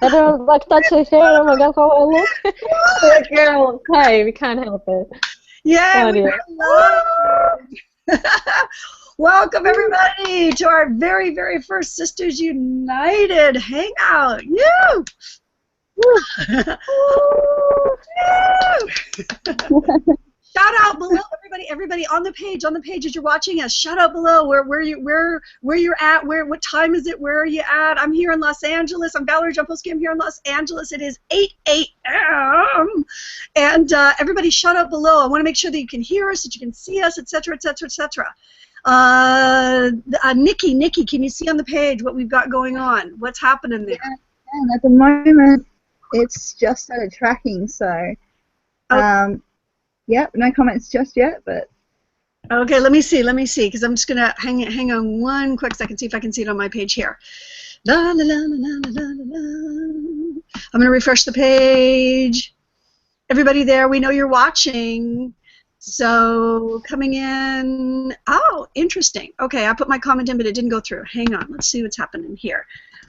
I don't like touch her hair. Oh my god, how I look. Poor girl. Hey, we can't help it. Yeah, we Oh, love. Welcome everybody to our very, very first Sisters United Hangout. You. Shout out below, everybody on the page as you're watching us. Shout out below where you're at, what time is it, where are you at? I'm here in Los Angeles. I'm Valerie Jumpolsky. I'm here in Los Angeles. It is 8 a.m. And everybody shout out below. I want to make sure that you can hear us, that you can see us, etc., etc., etc. Nikki, can you see on the page what we've got going on? What's happening there? Yeah, and at the moment it's just started tracking, so yep, no comments just yet, but okay, let me see, because I'm just gonna hang on one quick second, see if I can see it on my page here. La, la, la, la, la, la, la, la. I'm gonna refresh the page. Everybody there, we know you're watching. So coming in. Oh, interesting. Okay, I put my comment in, but it didn't go through. Hang on, let's see what's happening here.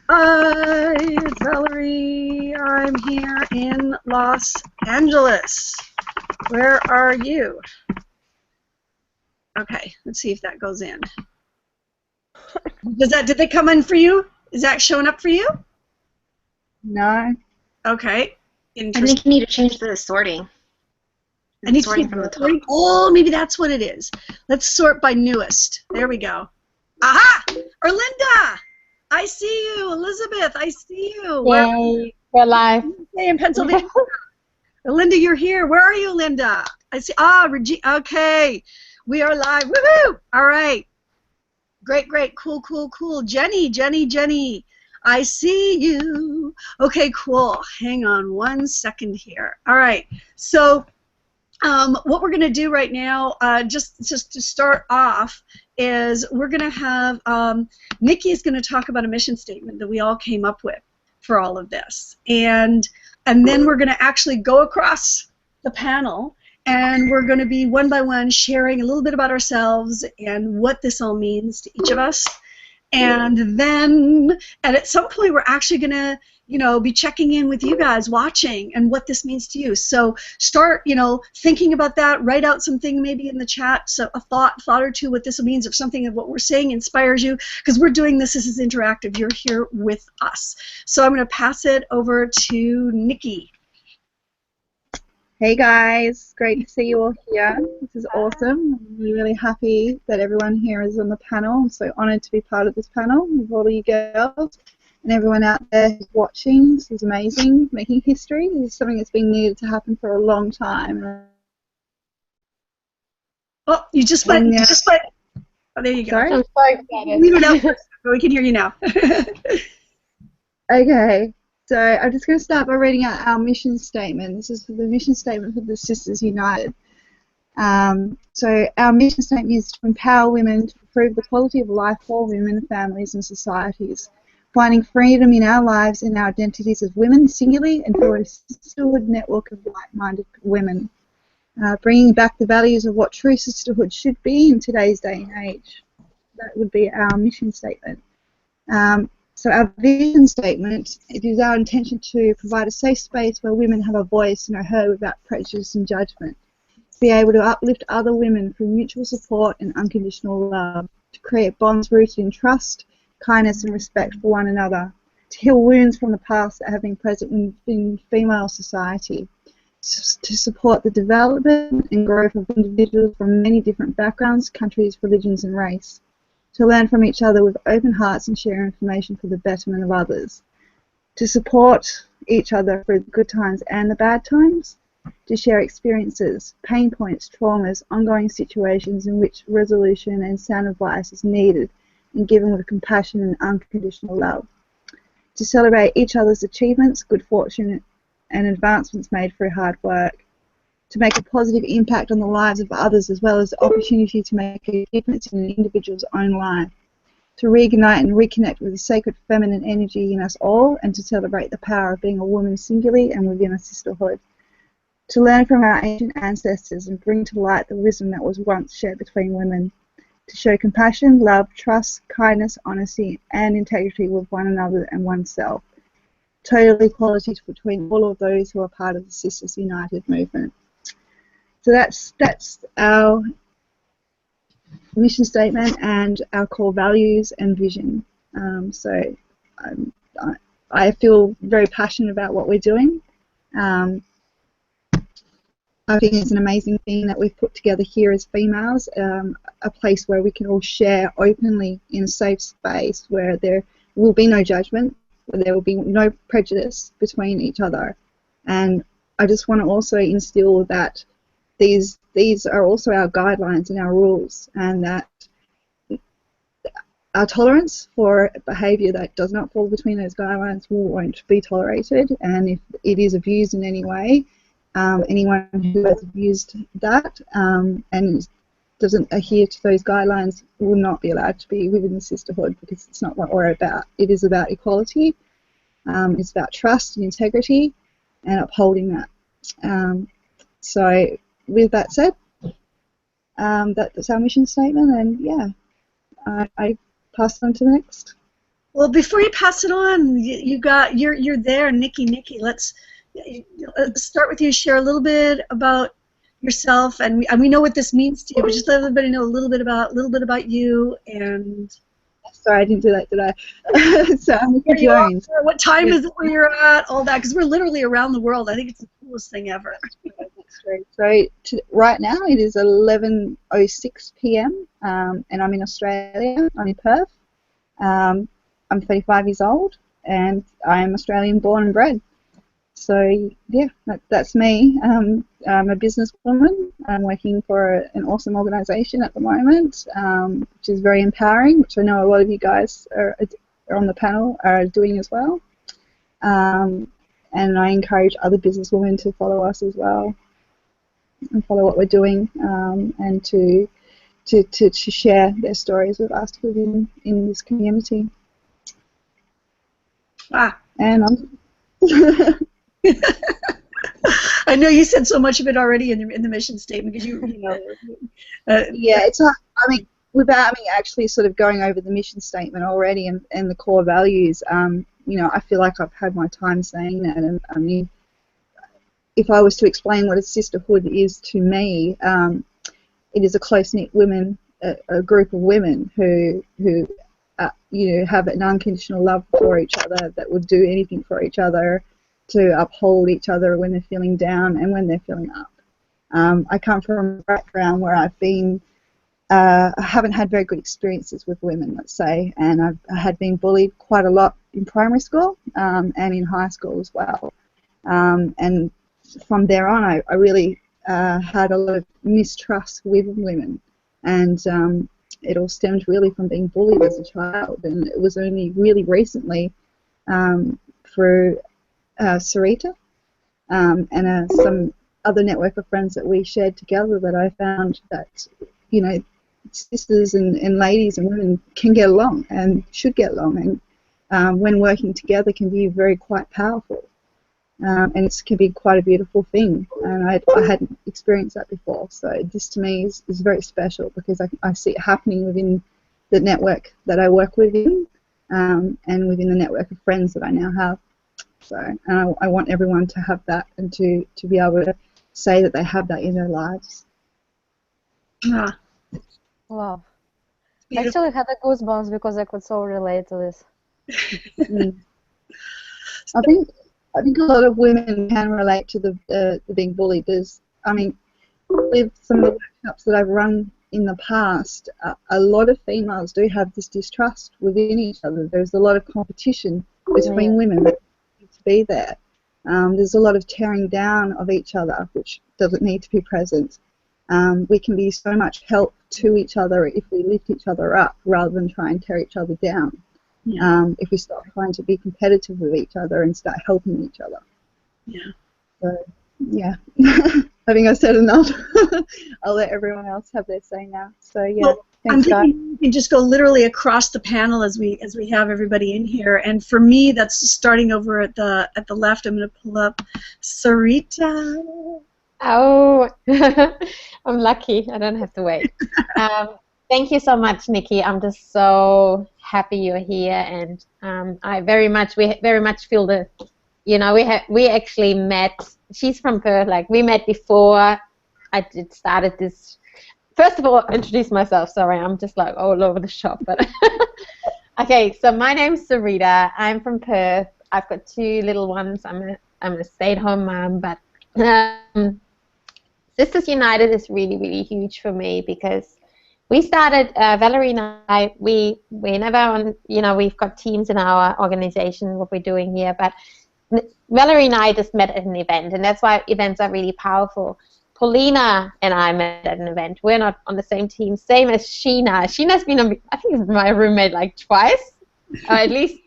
Hi, it's Valerie. I'm here in Los Angeles. Where are you? Okay, let's see if that goes in. Did they come in for you? Is that showing up for you? no. Okay. I think you need to change the sorting. I need sorting to from the top. Oh, maybe that's what it is. Let's sort by newest. There we go. Aha! Erlinda! I see you. Elizabeth, I see you. yay, we're live. Hey, in Pennsylvania. Linda, you're here. Where are you, Linda? I see. Ah, Regina. Okay. We are live. Woohoo! All right. Great. Cool. Jenny. I see you. Okay, cool. Hang on one second here. All right. So what we're going to do right now, just to start off, is we're going to have Nikki is going to talk about a mission statement that we all came up with for all of this, and then we're going to actually go across the panel, and we're going to be one by one sharing a little bit about ourselves and what this all means to each of us, and then at some point we're actually going to be checking in with you guys watching and what this means to you. So start, thinking about that. Write out something maybe in the chat, so a thought or two what this means, if something of what we're saying inspires you, because we're doing this is interactive. You're here with us. So I'm going to pass it over to Nikki. Hey guys, great to see you all here. This is awesome. I'm really happy that everyone here is on the panel. I'm so honoured to be part of this panel with all of you girls. And everyone out there who's watching. This is amazing, making history. This is something that's been needed to happen for a long time. Oh, you just went. Oh, there you go. Sorry? I'm so excited. We don't know, but we can hear you now. Okay, so I'm just going to start by reading out our mission statement. This is the mission statement for the Sisters United. So our mission statement is to empower women to improve the quality of life for women, families and societies. Finding freedom in our lives and our identities as women singularly and through a sisterhood network of like-minded women. Bringing back the values of what true sisterhood should be in today's day and age. That would be our mission statement. So our vision statement, it is our intention to provide a safe space where women have a voice and are heard without prejudice and judgment. To be able to uplift other women through mutual support and unconditional love. To create bonds rooted in trust, kindness and respect for one another, to heal wounds from the past that have been present in female society, to support the development and growth of individuals from many different backgrounds, countries, religions and race, to learn from each other with open hearts and share information for the betterment of others, to support each other through the good times and the bad times, to share experiences, pain points, traumas, ongoing situations in which resolution and sound advice is needed, and given with compassion and unconditional love. To celebrate each other's achievements, good fortune and advancements made through hard work. To make a positive impact on the lives of others as well as the opportunity to make a difference in an individual's own life. To reignite and reconnect with the sacred feminine energy in us all and to celebrate the power of being a woman singularly and within a sisterhood. To learn from our ancient ancestors and bring to light the wisdom that was once shared between women. to show compassion, love, trust, kindness, honesty, and integrity with one another and oneself. Total equality between all of those who are part of the Sisters United movement. So that's our mission statement and our core values and vision. I feel very passionate about what we're doing. I think it's an amazing thing that we've put together here as females, a place where we can all share openly in a safe space where there will be no judgment, where there will be no prejudice between each other. And I just want to also instill that these are also our guidelines and our rules, and that our tolerance for behaviour that does not fall between those guidelines won't be tolerated, and if it is abused in any way, anyone who has abused that and doesn't adhere to those guidelines will not be allowed to be within the sisterhood, because it's not what we're about. It is about equality, it's about trust and integrity and upholding that. So with that said, that's our mission statement, and yeah, I pass it on to the next. Well, before you pass it on, you're there, Nikki. Let's start with you. Share a little bit about yourself, and we know what this means to you, but just let everybody know a little bit about you. And sorry, I didn't do that, did I? So I'm Nikki Jones. What time is it where you're at? All that, because we're literally around the world. I think it's the coolest thing ever. So right now it is 11:06 p.m. And I'm in Australia. I'm in Perth. I'm 35 years old, and I am Australian born and bred. So yeah, that's me. I'm a businesswoman. I'm working for an awesome organisation at the moment, which is very empowering, which I know a lot of you guys are on the panel are doing as well. And I encourage other businesswomen to follow us as well, and follow what we're doing, and to share their stories with us within this community. Ah. And I know you said so much of it already in the mission statement, because you know. Yeah, it's not. I mean, without me actually sort of going over the mission statement already and the core values, you know, I feel like I've had my time saying that. And I mean, if I was to explain what a sisterhood is to me, it is a close-knit women, a group of women who you know, have an unconditional love for each other, that would do anything for each other, to uphold each other when they're feeling down and when they're feeling up. I come from a background where I've been, I haven't had very good experiences with women, let's say, and I had been bullied quite a lot in primary school and in high school as well. And from there on, I really had a lot of mistrust with women, and it all stemmed really from being bullied as a child. And it was only really recently through Sarita and some other network of friends that we shared together that I found that, you know, sisters and ladies and women can get along and should get along, and when working together can be quite powerful, and it can be quite a beautiful thing, and I hadn't experienced that before. So this to me is very special, because I see it happening within the network that I work within, and within the network of friends that I now have. So, and I want everyone to have that, and to be able to say that they have that in their lives. Ah. Wow. I actually had the goosebumps because I could so relate to this. I think a lot of women can relate to the being bullied. I mean, with some of the workshops that I've run in the past, a lot of females do have this distrust within each other. There's a lot of competition between women that need to be there. There's a lot of tearing down of each other, which doesn't need to be present. We can be so much help to each other if we lift each other up rather than try and tear each other down. Yeah. If we stop trying to be competitive with each other and start helping each other. Yeah. So, yeah. I think I've said enough. I'll let everyone else have their say now. So, yeah. Well, thanks, guys. You can just go literally across the panel as we have everybody in here. And for me, that's starting over at the left. I'm going to pull up Sarita. Oh, I'm lucky. I don't have to wait. Thank you so much, Nikki. I'm just so happy you're here, and we very much feel the, we actually met. She's from Perth. Like, we met before I started this. First of all, introduce myself. Sorry, I'm just like all over the shop. But okay, so my name's Sarita. I'm from Perth. I've got 2 little ones. I'm a stay-at-home mom, but Sisters United is really, really huge for me because we started, Valerie and I, we never on, we've got teams in our organization, what we're doing here, but Valerie and I just met at an event, and that's why events are really powerful. Polina and I met at an event. We're not on the same team, same as Sheena. Sheena's been, I think, my roommate like twice, or at least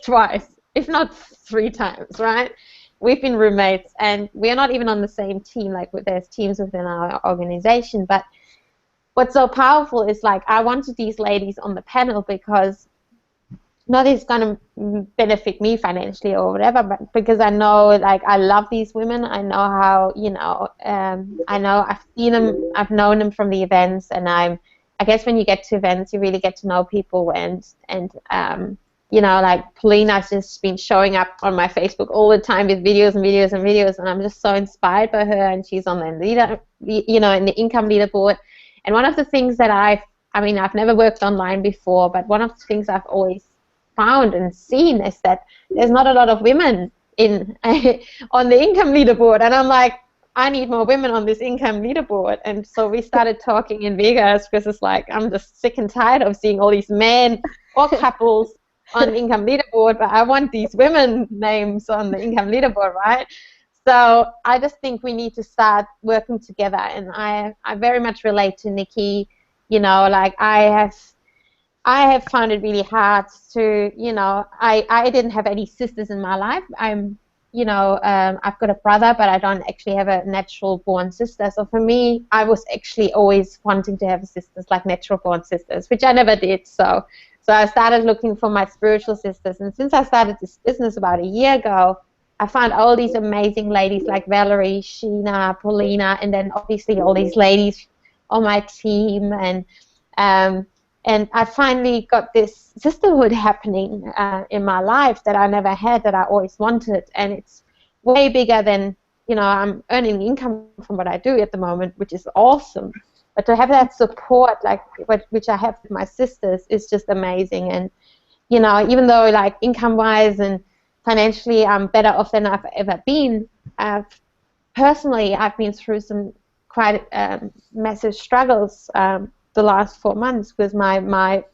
twice, if not 3 times, right? We've been roommates, and we're not even on the same team. Like, there's teams within our organization, but what's so powerful is, like, I wanted these ladies on the panel because not it's going to benefit me financially or whatever, but because I know, like, I love these women. I know how, I know I've seen them, I've known them from the events, and I guess when you get to events, you really get to know people, and like, Polina's just been showing up on my Facebook all the time with videos and videos and videos, and I'm just so inspired by her, and she's on the in the income leaderboard. And one of the things that I've never worked online before, but one of the things I've always found and seen is that there's not a lot of women on the income leaderboard, and I'm like, I need more women on this income leaderboard. And so we started talking in Vegas because it's like, I'm just sick and tired of seeing all these men or couples on the income leaderboard, but I want these women names on the income leaderboard, right? So I just think we need to start working together, and I very much relate to Nikki. Like, I have found it really hard to, I didn't have any sisters in my life. I've got a brother, but I don't actually have a natural born sister. So for me, I was actually always wanting to have sisters, like natural born sisters, which I never did. So I started looking for my spiritual sisters, and since I started this business about a year ago, I found all these amazing ladies like Valerie, Sheena, Polina, and then obviously all these ladies on my team, and I finally got this sisterhood happening in my life that I never had, that I always wanted, and it's way bigger than, I'm earning income from what I do at the moment, which is awesome, but to have that support, like, which I have with my sisters, is just amazing. And, even though, like, income-wise and financially I'm better off than I've ever been, personally I've been through some quite massive struggles the last 4 months with my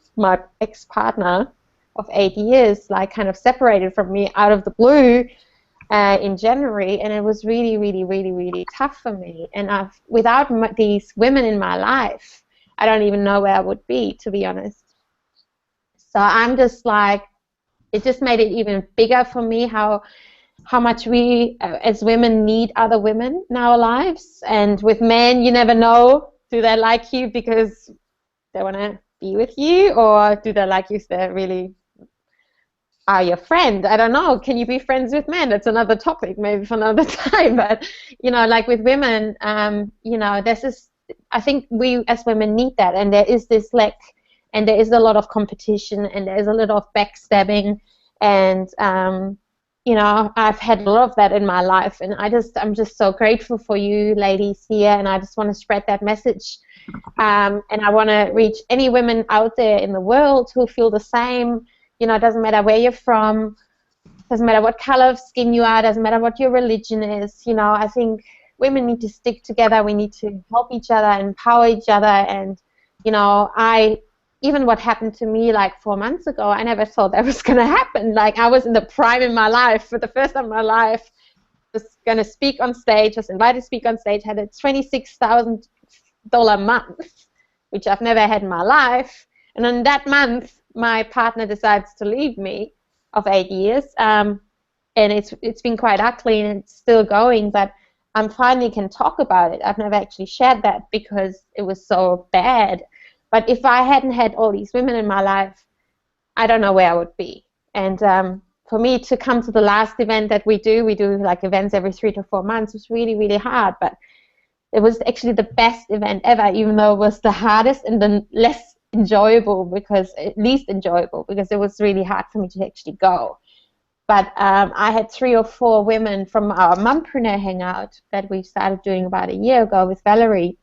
ex-partner of 8 years, like, kind of separated from me out of the blue in January, and it was really, really, really, really tough for me. And without these women in my life, I don't even know where I would be, to be honest. So I'm just like, it just made it even bigger for me how much we as women need other women in our lives. And with men, you never know, do they like you because they want to be with you, or do they like you because they really are your friend? I don't know. Can you be friends with men? That's another topic, maybe for another time. But, like with women, I think we as women need that, and there is this lack, and there is a lot of competition, and there is a lot of backstabbing, and I've had a lot of that in my life, and I'm just so grateful for you ladies here, and I just want to spread that message, and I want to reach any women out there in the world who feel the same. It doesn't matter where you're from, doesn't matter what color of skin you are, doesn't matter what your religion is. I think women need to stick together. We need to help each other, empower each other, and even what happened to me like 4 months ago, I never thought that was going to happen. Like, I was in the prime in my life for the first time in my life, was going to speak on stage, was invited to speak on stage, had a $26,000 month, which I've never had in my life. And in that month, my partner decides to leave me of 8 years. And it's been quite ugly, and it's still going, but I finally can talk about it. I've never actually shared that because it was so bad. But if I hadn't had all these women in my life, I don't know where I would be. And for me to come to the last event that we do like events every 3 to 4 months, was really, really hard. But it was actually the best event ever, even though it was the hardest and the least enjoyable because it was really hard for me to actually go. But I had 3 or 4 women from our Mompreneur Hangout that we started doing about a year ago with Valerie,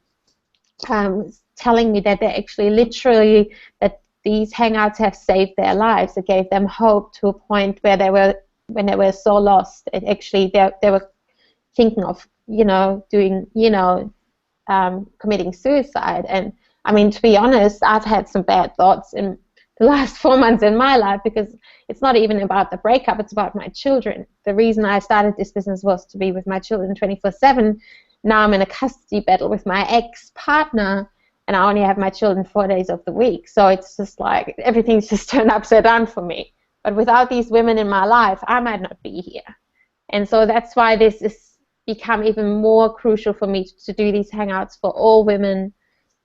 telling me that they actually literally, that these hangouts have saved their lives. It gave them hope to a point where when they were so lost. It actually, they were thinking of, doing, committing suicide. And I mean, to be honest, I've had some bad thoughts in the last 4 months in my life, because it's not even about the breakup, it's about my children. The reason I started this business was to be with my children 24/7. Now I'm in a custody battle with my ex-partner, and I only have my children 4 days of the week. So it's just like everything's just turned upside down for me. But without these women in my life, I might not be here. And so that's why this has become even more crucial for me to do these hangouts for all women,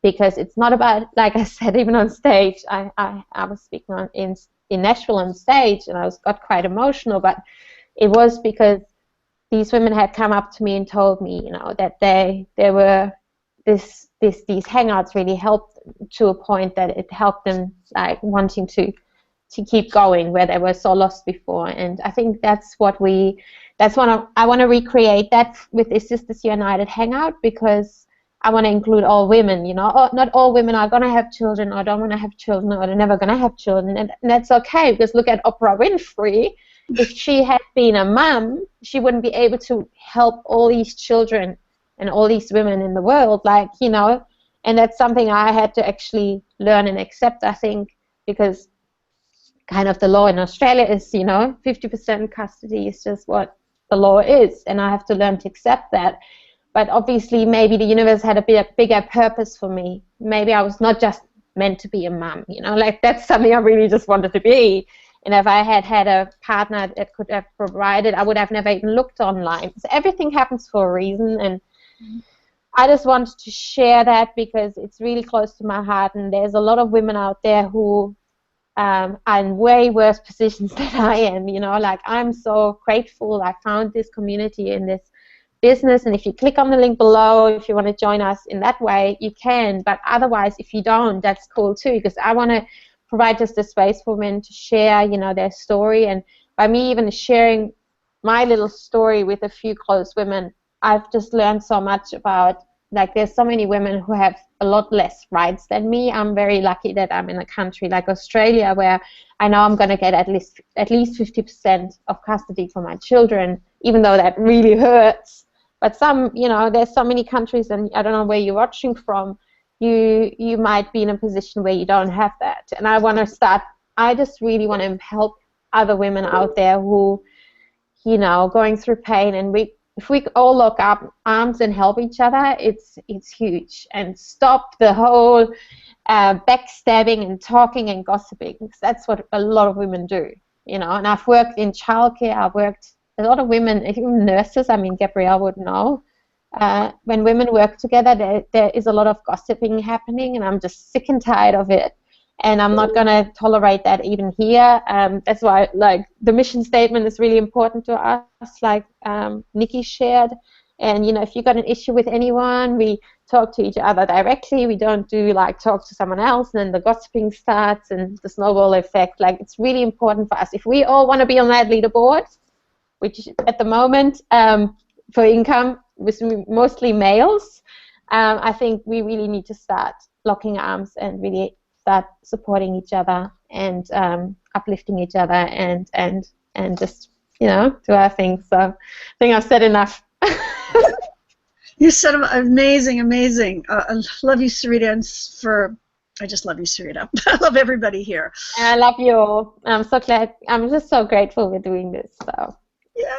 because it's not about, like I said, even on stage, I was speaking in Nashville on stage, and I got quite emotional, but it was because these women had come up to me and told me, that they were these hangouts really helped to a point that it helped them, like, wanting to keep going where they were so lost before. And I think that's what I want to recreate that with the Sisters United Hangout, because I want to include all women. Not all women are going to have children, or don't want to have children, or they're never going to have children, and that's okay, because look at Oprah Winfrey. If she had been a mom, she wouldn't be able to help all these children and all these women in the world, and that's something I had to actually learn and accept, I think, because kind of the law in Australia is, 50% custody is just what the law is, and I have to learn to accept that. But obviously maybe the universe had a bigger purpose for me. Maybe I was not just meant to be a mom, that's something I really just wanted to be. And if I had had a partner that could have provided, I would have never even looked online. So everything happens for a reason, and I just wanted to share that because it's really close to my heart, and there's a lot of women out there who are in way worse positions than I am. I'm so grateful I found this community in this business, and if you click on the link below, if you want to join us in that way, you can. But otherwise, if you don't, that's cool too, because I want to provide just a space for women to share, their story. And by me even sharing my little story with a few close women, I've just learned so much about, there's so many women who have a lot less rights than me. I'm very lucky that I'm in a country like Australia where I know I'm going to get at least 50% of custody for my children, even though that really hurts. But some, there's so many countries, and I don't know where you're watching from, you might be in a position where you don't have that. And I just really want to help other women out there who, going through pain, and if we all lock up arms and help each other, it's huge. And stop the whole backstabbing and talking and gossiping, because that's what a lot of women do, And I've worked in childcare, a lot of women, even nurses, Gabrielle would know, when women work together, there is a lot of gossiping happening, and I'm just sick and tired of it. And I'm not going to tolerate that even here. That's why, the mission statement is really important to us, Nikki shared. And, if you've got an issue with anyone, we talk to each other directly. We don't do, talk to someone else, and then the gossiping starts and the snowball effect. It's really important for us. If we all want to be on that leaderboard, which at the moment, for income, with mostly males, I think we really need to start locking arms and really start supporting each other and uplifting each other and just do our thing. So I think I've said enough. You said amazing. I love you, Sarita, and I just love you, Sarita. I love everybody here. And I love you all. I'm so glad. I'm just so grateful we're doing this. So. Yeah.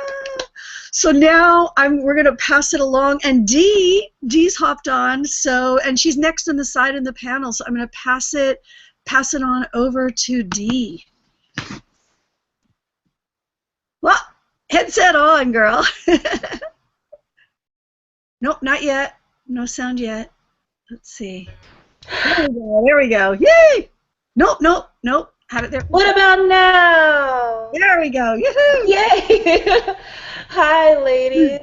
So now we're going to pass it along, and Dee's hopped on, and she's next on the side in the panel, so I'm going to pass it on over to Dee. Well, headset on, girl. Nope, not yet. No sound yet. Let's see. There we go. Yay! Nope. Have it there. What about now? There we go. Yoo-hoo! Yay! Hi, ladies.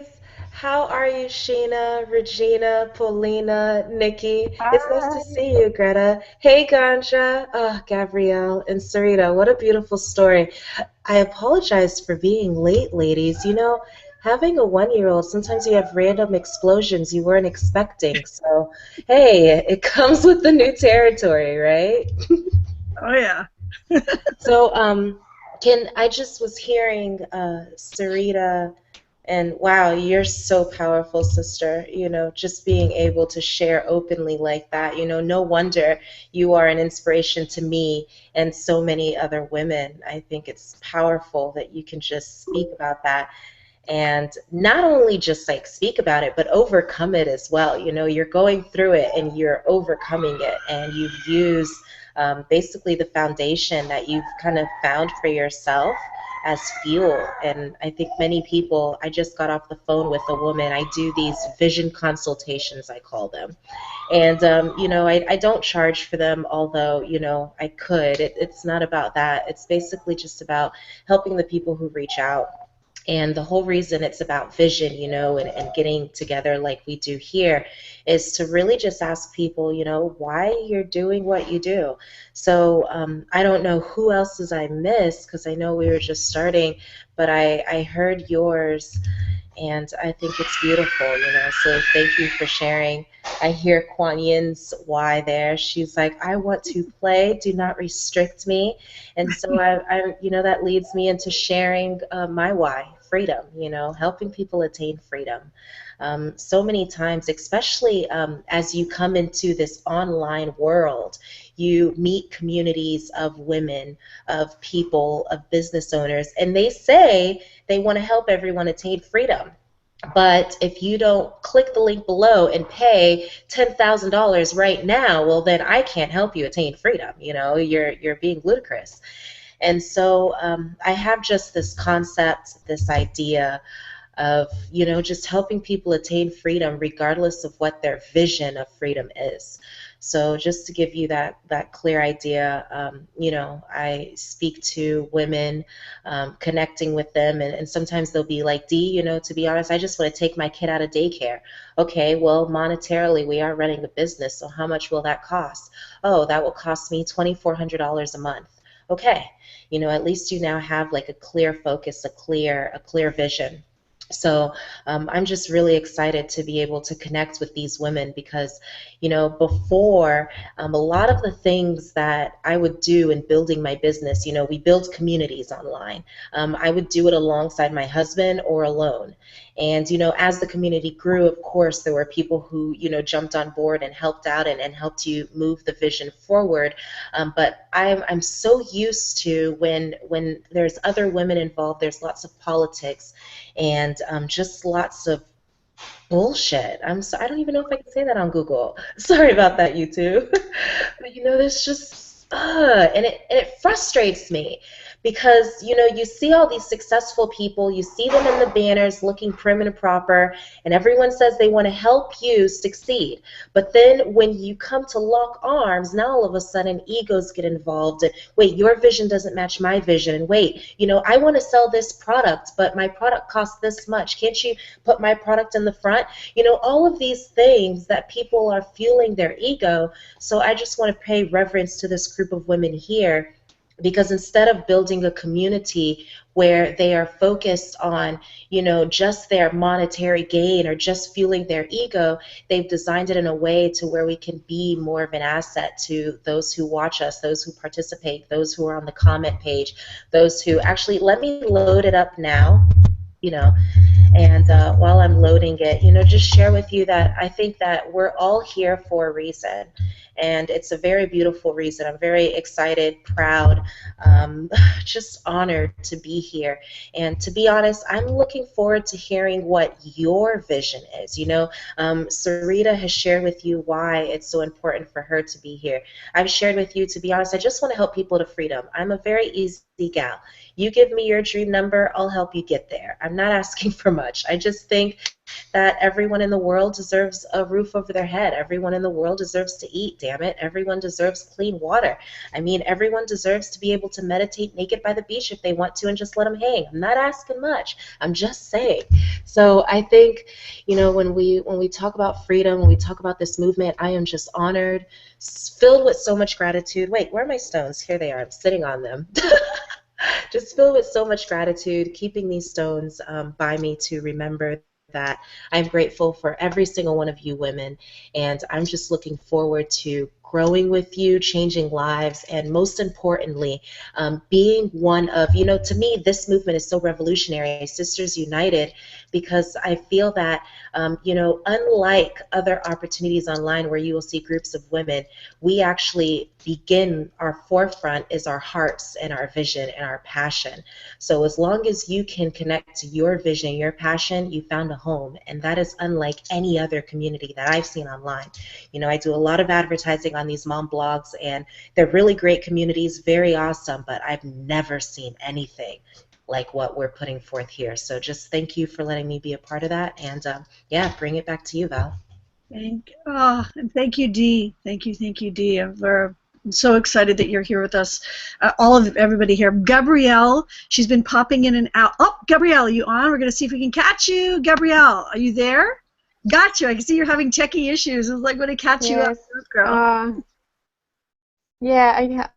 How are you, Sheena, Regina, Polina, Nikki? It's nice to Hi. see you, Greta. Hey, Ganja, Gabrielle, and Sarita. What a beautiful story. I apologize for being late, ladies. You know, having a 1-year-old, sometimes you have random explosions you weren't expecting. So, hey, it comes with the new territory, right? Oh yeah. So, can I just was hearing Sarita, and wow, you're so powerful, sister. You know, just being able to share openly like that. You know, no wonder you are an inspiration to me and so many other women. I think it's powerful that you can just speak about that and not only just like speak about it, but overcome it as well. You know, you're going through it and you're overcoming it, and you've used basically the foundation that you've kind of found for yourself as fuel. And I think many people, I just got off the phone with a woman. I do these vision consultations, I call them. And, you know, I don't charge for them, although, you know, I could. It's not about that. It's basically just about helping the people who reach out. And the whole reason it's about vision, you know, and getting together like we do here is to really just ask people, you know, why you're doing what you do. So I don't know who else's I missed because I know we were just starting, but I heard yours and I think it's beautiful, you know. So thank you for sharing. I hear Kuan Yin's why there. She's like, I want to play, do not restrict me. And so you know, that leads me into sharing my why, freedom. You know, helping people attain freedom. So many times, especially as you come into this online world, you meet communities of women, of people, of business owners, and they say they want to help everyone attain freedom. But if you don't click the link below and pay $10,000 right now, well, then I can't help you attain freedom. You know, you're being ludicrous. And so I have just this concept, this idea of, you know, just helping people attain freedom regardless of what their vision of freedom is. So just to give you that clear idea, you know, I speak to women, connecting with them, and sometimes they'll be like, Dee, you know, to be honest, I just want to take my kid out of daycare. Okay, well, monetarily, we are running a business, so how much will that cost? Oh, that will cost me $2,400 a month. Okay, you know, at least you now have like a clear focus, a clear vision. So I'm just really excited to be able to connect with these women because, you know, before a lot of the things that I would do in building my business, you know, we build communities online. I would do it alongside my husband or alone. And, you know, as the community grew, of course, there were people who, you know, jumped on board and helped out and helped you move the vision forward. But I'm so used to when there's other women involved, there's lots of politics and just lots of bullshit. I don't even know if I can say that on Google. Sorry about that, YouTube. But you know, there's just and it frustrates me because you know you see all these successful people, you see them in the banners looking prim and proper, and everyone says they want to help you succeed. But then when you come to lock arms, now all of a sudden egos get involved. And wait, your vision doesn't match my vision. And wait, you know, I want to sell this product, but my product costs this much. Can't you put my product in the front? You know, all of these things that people are fueling their ego. So I just want to pay reverence to this group of women here because instead of building a community where they are focused on, you know, just their monetary gain or just fueling their ego, they've designed it in a way to where we can be more of an asset to those who watch us, those who participate, those who are on the comment page, those who actually, let me load it up now, you know. And while I'm loading it, you know, just share with you that I think that we're all here for a reason. And it's a very beautiful reason. I'm very excited, proud, just honored to be here. And to be honest, I'm looking forward to hearing what your vision is. You know, Sarita has shared with you why it's so important for her to be here. I've shared with you, to be honest, I just want to help people to freedom. I'm a very easy gal. You give me your dream number, I'll help you get there. I'm not asking for much. I just think that everyone in the world deserves a roof over their head. Everyone in the world deserves to eat, damn it. Everyone deserves clean water. I mean, everyone deserves to be able to meditate naked by the beach if they want to and just let them hang. I'm not asking much. I'm just saying. So I think, you know, when we talk about freedom, when we talk about this movement, I am just honored, filled with so much gratitude. Wait, where are my stones? Here they are. I'm sitting on them. Just filled with so much gratitude, keeping these stones by me to remember that I'm grateful for every single one of you women, and I'm just looking forward to growing with you, changing lives, and most importantly, being one of, you know, to me, this movement is so revolutionary, Sisters United, because I feel that, you know, unlike other opportunities online where you will see groups of women, we actually begin, our forefront is our hearts and our vision and our passion. So as long as you can connect to your vision, your passion, you found a home, and that is unlike any other community that I've seen online. You know, I do a lot of advertising on these mom blogs, and they're really great communities, very awesome, but I've never seen anything like what we're putting forth here. So just thank you for letting me be a part of that, and yeah, bring it back to you, Val. And thank you, Dee. Thank you, Dee. I'm so excited that you're here with us. All of everybody here. Gabrielle, she's been popping in and out. Oh, Gabrielle, are you on? We're going to see if we can catch you. Gabrielle, are you there? Got you. I can see you're having techie issues. It's like, when to catch you up, girl. Yeah,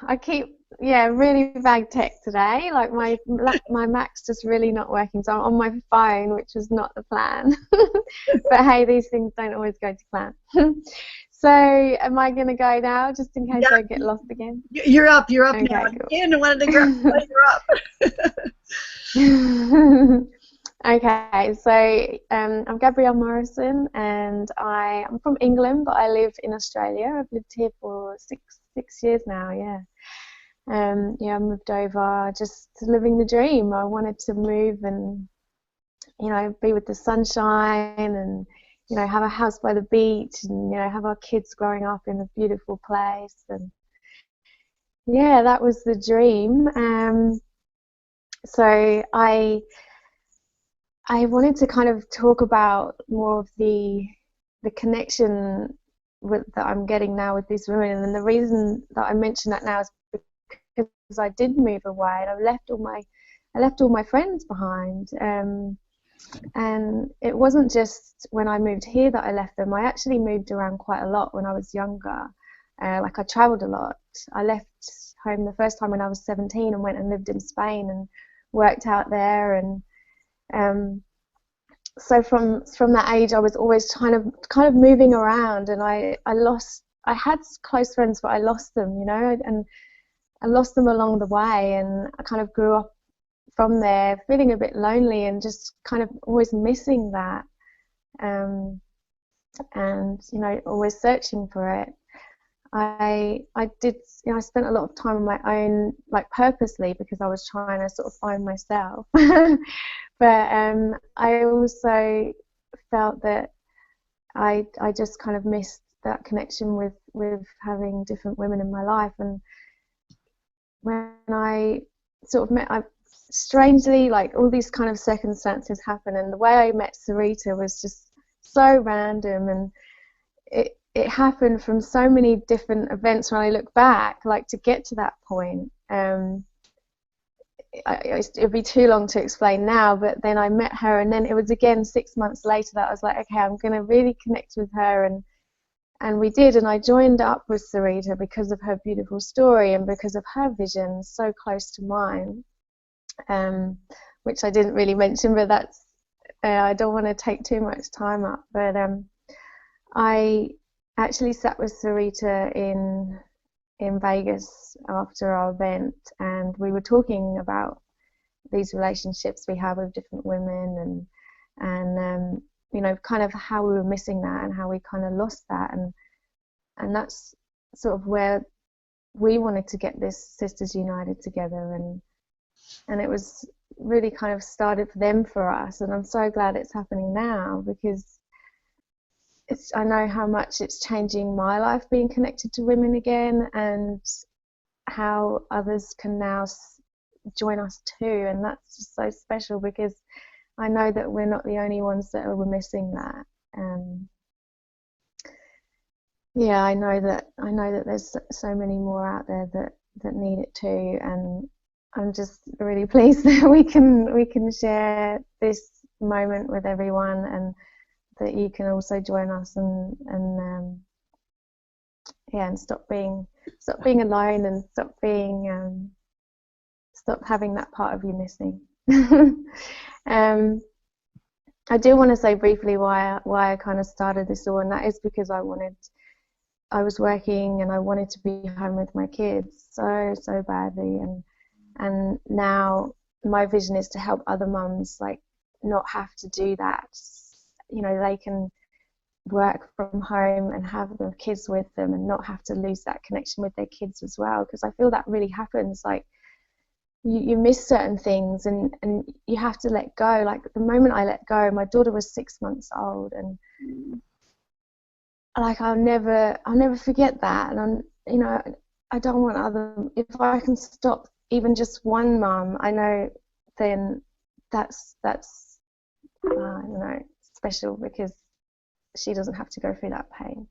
I keep really bad tech today. Like my Mac's just really not working. So I'm on my phone, which was not the plan. But hey, these things don't always go to plan. So am I gonna go now, just in case I get lost again? You're up. You're up okay, now. Cool. And wanted to grab you're up. Okay, so I'm Gabrielle Morrison, and I'm from England, but I live in Australia. I've lived here for six years now. Yeah, I moved over, just living the dream. I wanted to move and, you know, be with the sunshine and, you know, have a house by the beach and, you know, have our kids growing up in a beautiful place. And yeah, that was the dream. So I wanted to kind of talk about more of the connection that I'm getting now with these women, and the reason that I mention that now is because I did move away, and I left all my friends behind. And it wasn't just when I moved here that I left them. I actually moved around quite a lot when I was younger. Like, I travelled a lot. I left home the first time when I was 17 and went and lived in Spain and worked out there. And so from that age, I was always kind of moving around, and I had close friends, but I lost them, you know, and I lost them along the way, and I kind of grew up from there feeling a bit lonely and just kind of always missing that, and, you know, always searching for it. I did, you know, I spent a lot of time on my own, like purposely, because I was trying to sort of find myself. But I also felt that I just kind of missed that connection with having different women in my life. And when I sort of met, strangely, like, all these kind of circumstances happen, and the way I met Sarita was just so random, and it happened from so many different events when I look back, like, to get to that point. It'd be too long to explain now, but then I met her, and then it was again 6 months later that I was like, okay, I'm going to really connect with her, and we did, and I joined up with Sarita because of her beautiful story and because of her vision so close to mine, which I didn't really mention, but that's, I don't want to take too much time up, but I actually sat with Sarita in Vegas after our event, and we were talking about these relationships we have with different women, and you know, kind of how we were missing that and how we kind of lost that, and that's sort of where we wanted to get this Sisters United together, and it was really kind of started for them for us, and I'm so glad it's happening now, because I know how much it's changing my life being connected to women again, and how others can now join us too, and that's just so special, because I know that we're not the only ones that are missing that. Yeah, I know that there's so many more out there that need it too, and I'm just really pleased that we can share this moment with everyone, and that you can also join us and yeah, and stop being alone, and stop having that part of you missing. I do want to say briefly why I kind of started this all, and that is because I was working and I wanted to be home with my kids so badly, and now my vision is to help other mums like not have to do that. You know, they can work from home and have the kids with them and not have to lose that connection with their kids as well, because I feel that really happens. Like you miss certain things, and you have to let go. Like the moment I let go, my daughter was 6 months old, and like I'll never forget that. And you know, I don't want if I can stop even just one mum, I know then that's you know, special, because she doesn't have to go through that pain.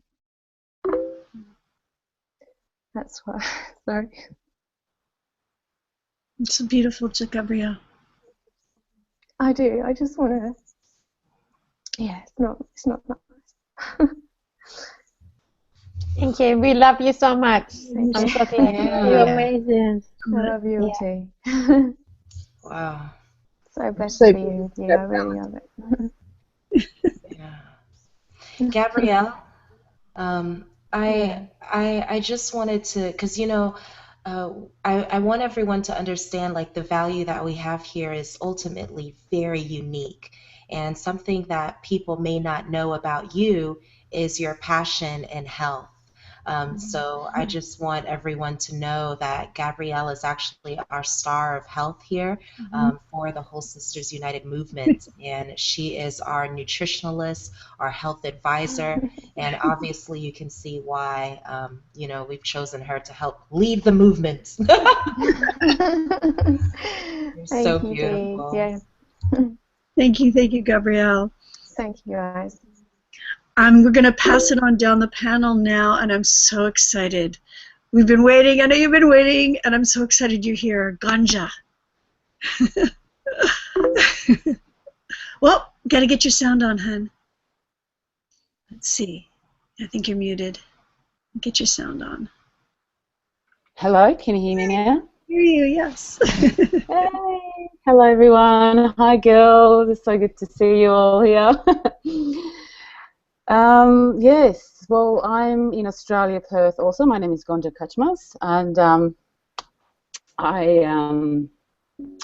That's why. Sorry. It's so beautiful, Gabrielle. I do. I just want to. Yeah, it's not nice. Thank you. We love you so much. I'm so glad you're amazing. I love you too. Wow. So blessed to be with you. I really love it. Yeah. Gabrielle, I just wanted to, because you know, I want everyone to understand like the value that we have here is ultimately very unique, and something that people may not know about you is your passion in health. So I just want everyone to know that Gabrielle is actually our star of health here for the Whole Sisters United movement, and she is our nutritionalist, our health advisor, and obviously you can see why you know, we've chosen her to help lead the movement. You're so beautiful. Yeah. Thank you, Gabrielle. Thank you, guys. We're going to pass it on down the panel now, and I'm so excited. We've been waiting. I know you've been waiting, and I'm so excited you're here. Ganja. Well, got to get your sound on, hun. Let's see. I think you're muted. Get your sound on. Hello, can you hear me now? Hear you, yes. Hey. Hello, everyone. Hi, girls. It's so good to see you all here. Yes, well, I'm in Australia, Perth also. My name is Gonja Kachmas, and I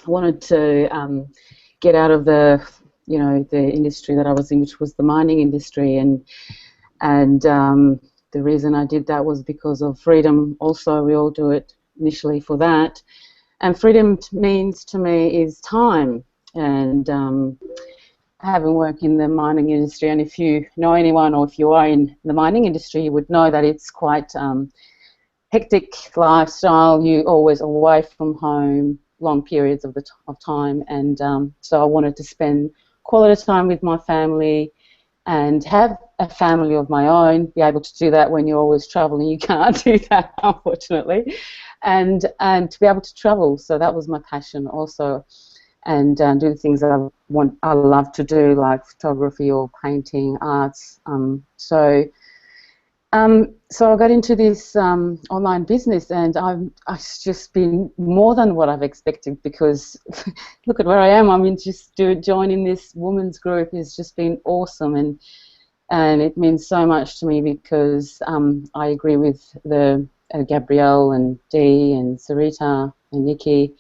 wanted to get out of the industry that I was in, which was the mining industry, and the reason I did that was because of freedom. Also, we all do it initially for that, and freedom means to me is time. And having worked in the mining industry, and if you know anyone or if you are in the mining industry, you would know that it's quite hectic lifestyle. You're always away from home long periods of time, and so I wanted to spend quality time with my family and have a family of my own. Be able to do that when you're always traveling. You can't do that, unfortunately, and to be able to travel. So that was my passion also. And do the things that I love to do, like photography or painting, arts. So I got into this online business, and I've just been more than what I've expected, because look at where I am. I mean, just joining this women's group has just been awesome, and it means so much to me, because I agree with the Gabrielle and Dee and Sarita and Nikki,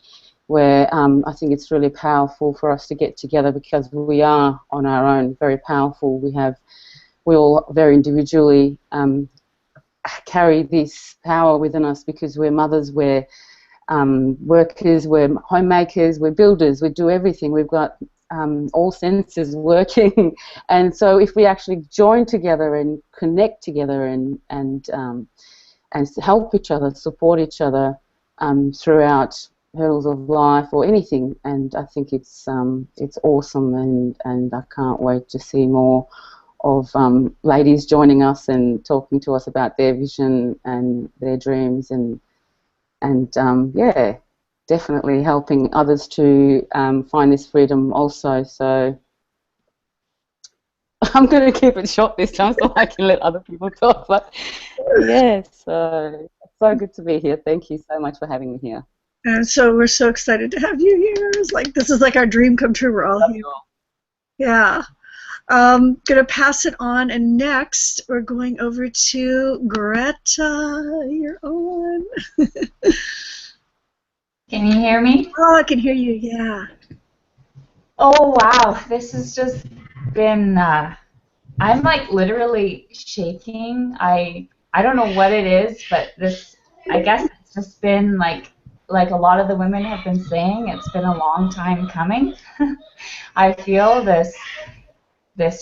where I think it's really powerful for us to get together, because we are on our own very powerful. We all very individually carry this power within us, because we're mothers, we're workers, we're homemakers, we're builders, we do everything. We've got all senses working, and so if we actually join together and connect together and help each other, support each other throughout hurdles of life or anything, and I think it's awesome, and I can't wait to see more of ladies joining us and talking to us about their vision and their dreams, and yeah, definitely helping others to find this freedom also. So I'm going to keep it short this time so I can let other people talk. But yes, so good to be here. Thank you so much for having me here. And so we're so excited to have you here. It's like this is like our dream come true. We're all here. Yeah. Gonna pass it on, and next we're going over to Greta. You're on. Can you hear me? Oh, I can hear you. Yeah. Oh wow, this has just been. I'm like literally shaking. I don't know what it is, but this. I guess it's just been like a lot of the women have been saying. It's been a long time coming. I feel this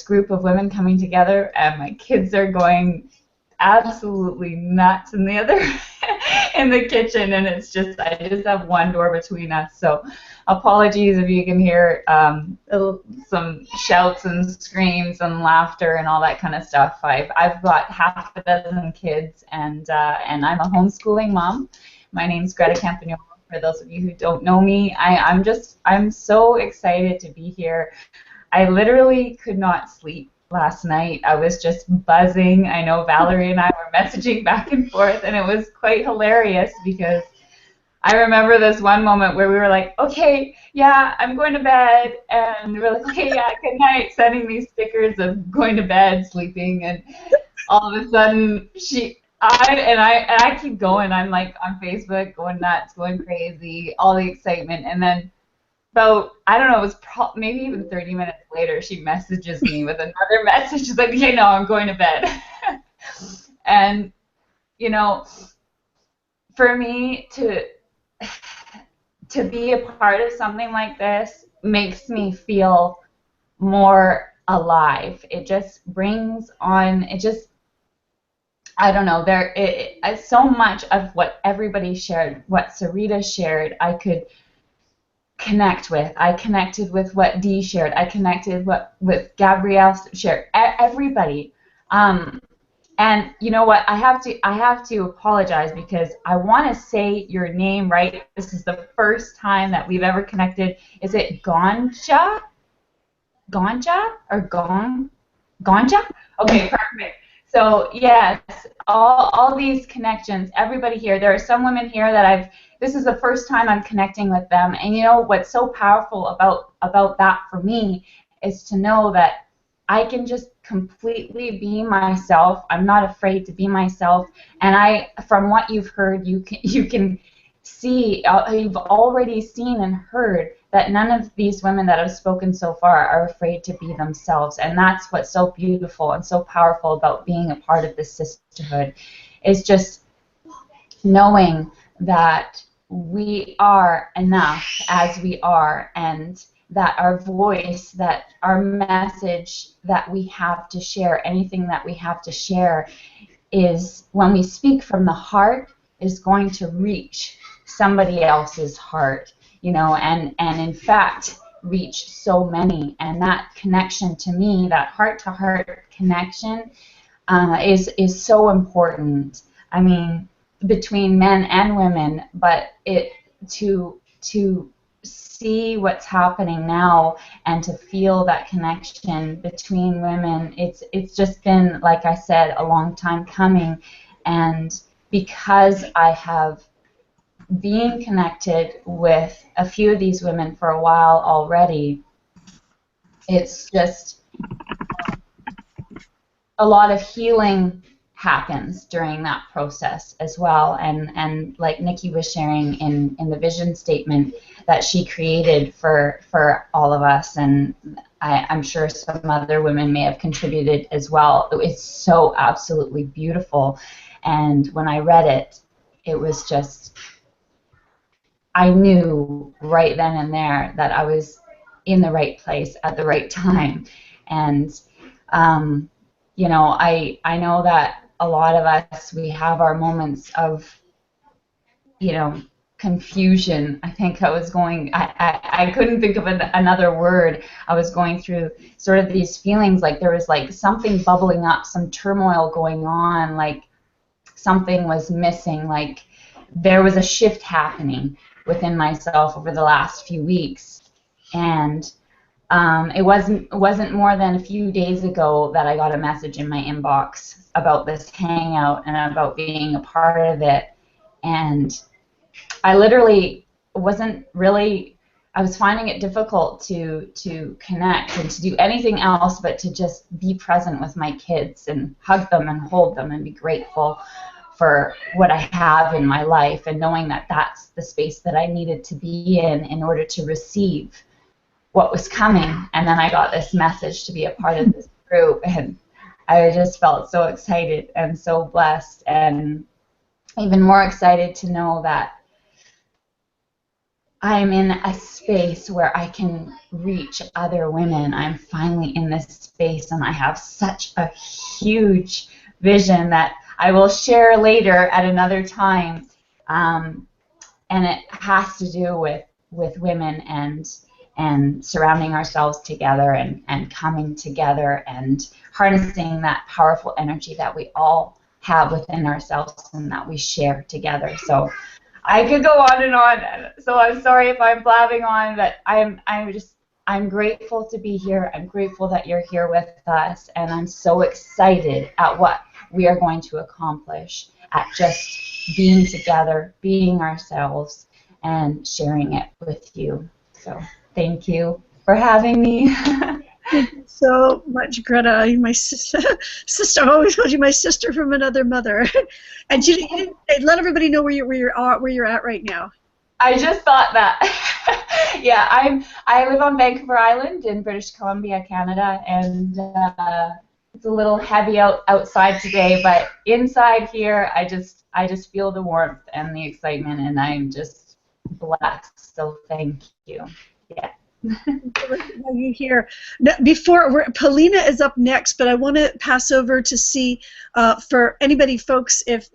group of women coming together, and my kids are going absolutely nuts in the other in the kitchen, and it's just I just have one door between us. So apologies if you can hear some shouts and screams and laughter and all that kind of stuff. I've got half a dozen kids, and I'm a homeschooling mom. My name's Greta Campagnolo. For those of you who don't know me, I'm so excited to be here. I literally could not sleep last night. I was just buzzing. I know Valerie and I were messaging back and forth, and it was quite hilarious because I remember this one moment where we were like, okay, yeah, I'm going to bed, and we were like, okay, yeah, good night, sending these stickers of going to bed, sleeping, and all of a sudden I keep going. I'm like on Facebook, going nuts, going crazy, all the excitement, and then about, I don't know, it was maybe even 30 minutes later, she messages me with another message. She's like, okay, no, I'm going to bed. And, you know, for me to be a part of something like this makes me feel more alive. It just brings on, I don't know, so much of what everybody shared, what Sarita shared, I could connect with. I connected with what Dee shared. I connected with Gabrielle shared. Everybody. And you know what? I have to apologize because I want to say your name right. This is the first time that we've ever connected. Is it Gonja? Gonja or Gonja? Okay, perfect. So yes, all these connections, everybody here. There are some women here that this is the first time I'm connecting with them, and you know what's so powerful about that for me is to know that I can just completely be myself. I'm not afraid to be myself, and from what you've heard, you can see, you've already seen and heard that none of these women that have spoken so far are afraid to be themselves, and that's what's so beautiful and so powerful about being a part of this sisterhood, is just knowing that we are enough as we are, and that our voice, that our message that we have to share, anything that we have to share, is when we speak from the heart, is going to reach somebody else's heart, you know, and in fact reach so many. And that connection, to me, that heart-to-heart connection, is so important. I mean, between men and women, but to see what's happening now and to feel that connection between women, it's just been, like I said, a long time coming. And because I have been connected with a few of these women for a while already, it's just a lot of healing happens during that process as well. And like Nikki was sharing in the vision statement that she created for all of us, and I'm sure some other women may have contributed as well. It's so absolutely beautiful. And when I read it, it was just, I knew right then and there that I was in the right place at the right time. And you know, I know that a lot of us, we have our moments of, you know, confusion. I think I was going, I couldn't think of another word. I was going through sort of these feelings like there was like something bubbling up, some turmoil going on, like something was missing, like there was a shift happening within myself over the last few weeks. And it wasn't more than a few days ago that I got a message in my inbox about this hangout and about being a part of it. And I literally wasn't really, I was finding it difficult to connect and to do anything else but to just be present with my kids and hug them and hold them and be grateful for what I have in my life, and knowing that that's the space that I needed to be in order to receive what was coming. And then I got this message to be a part of this group, and I just felt so excited and so blessed, and even more excited to know that I'm in a space where I can reach other women. I'm finally in this space, and I have such a huge vision that I will share later at another time. And it has to do with women and surrounding ourselves together and coming together and harnessing that powerful energy that we all have within ourselves and that we share together. So I could go on and on. So I'm sorry if I'm blabbing on, but I'm grateful to be here. I'm grateful that you're here with us, and I'm so excited at what we are going to accomplish at just being together, being ourselves, and sharing it with you. So thank you for having me. Thank you so much, Greta. You're my sister. I always called you my sister from another mother. And you didn't let everybody know where you're at right now. I just thought that. Yeah, I live on Vancouver Island in British Columbia, Canada, and it's a little heavy outside today, but inside here, I just feel the warmth and the excitement, and I'm just blessed. So thank you. Yeah. You here before Polina is up next, but I want to pass over to see for anybody, folks, if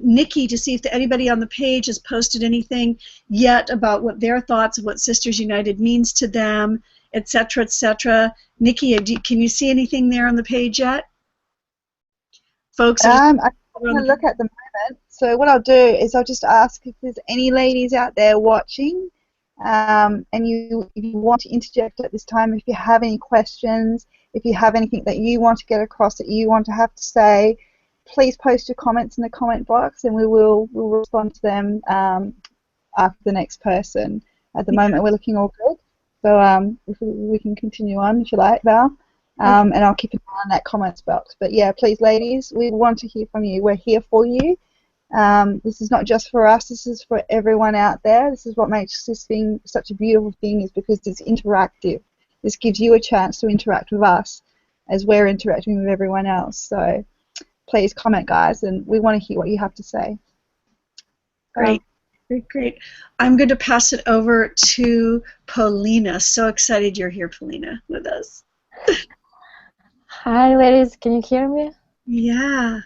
Nikki, to see if anybody on the page has posted anything yet about what their thoughts of what Sisters United means to them, etc., etc. Nikki, can you see anything there on the page yet, folks? I'm going to look at the moment. So what I'll do is I'll just ask if there's any ladies out there watching. And if you want to interject at this time, if you have any questions, if you have anything that you want to get across that you want to have to say, please post your comments in the comment box, and we'll respond to them after the next person. At the moment, we're looking all good. So if we can continue on, if you like, Val. And I'll keep an eye on that comments box. But yeah, please, ladies, we want to hear from you. We're here for you. This is not just for us, this is for everyone out there. This is what makes this thing such a beautiful thing, is because it's interactive. This gives you a chance to interact with us as we're interacting with everyone else. So please comment, guys, and we want to hear what you have to say. Great. Great. I'm going to pass it over to Polina. So excited you're here, Polina, with us. Hi, ladies. Can you hear me? Yeah.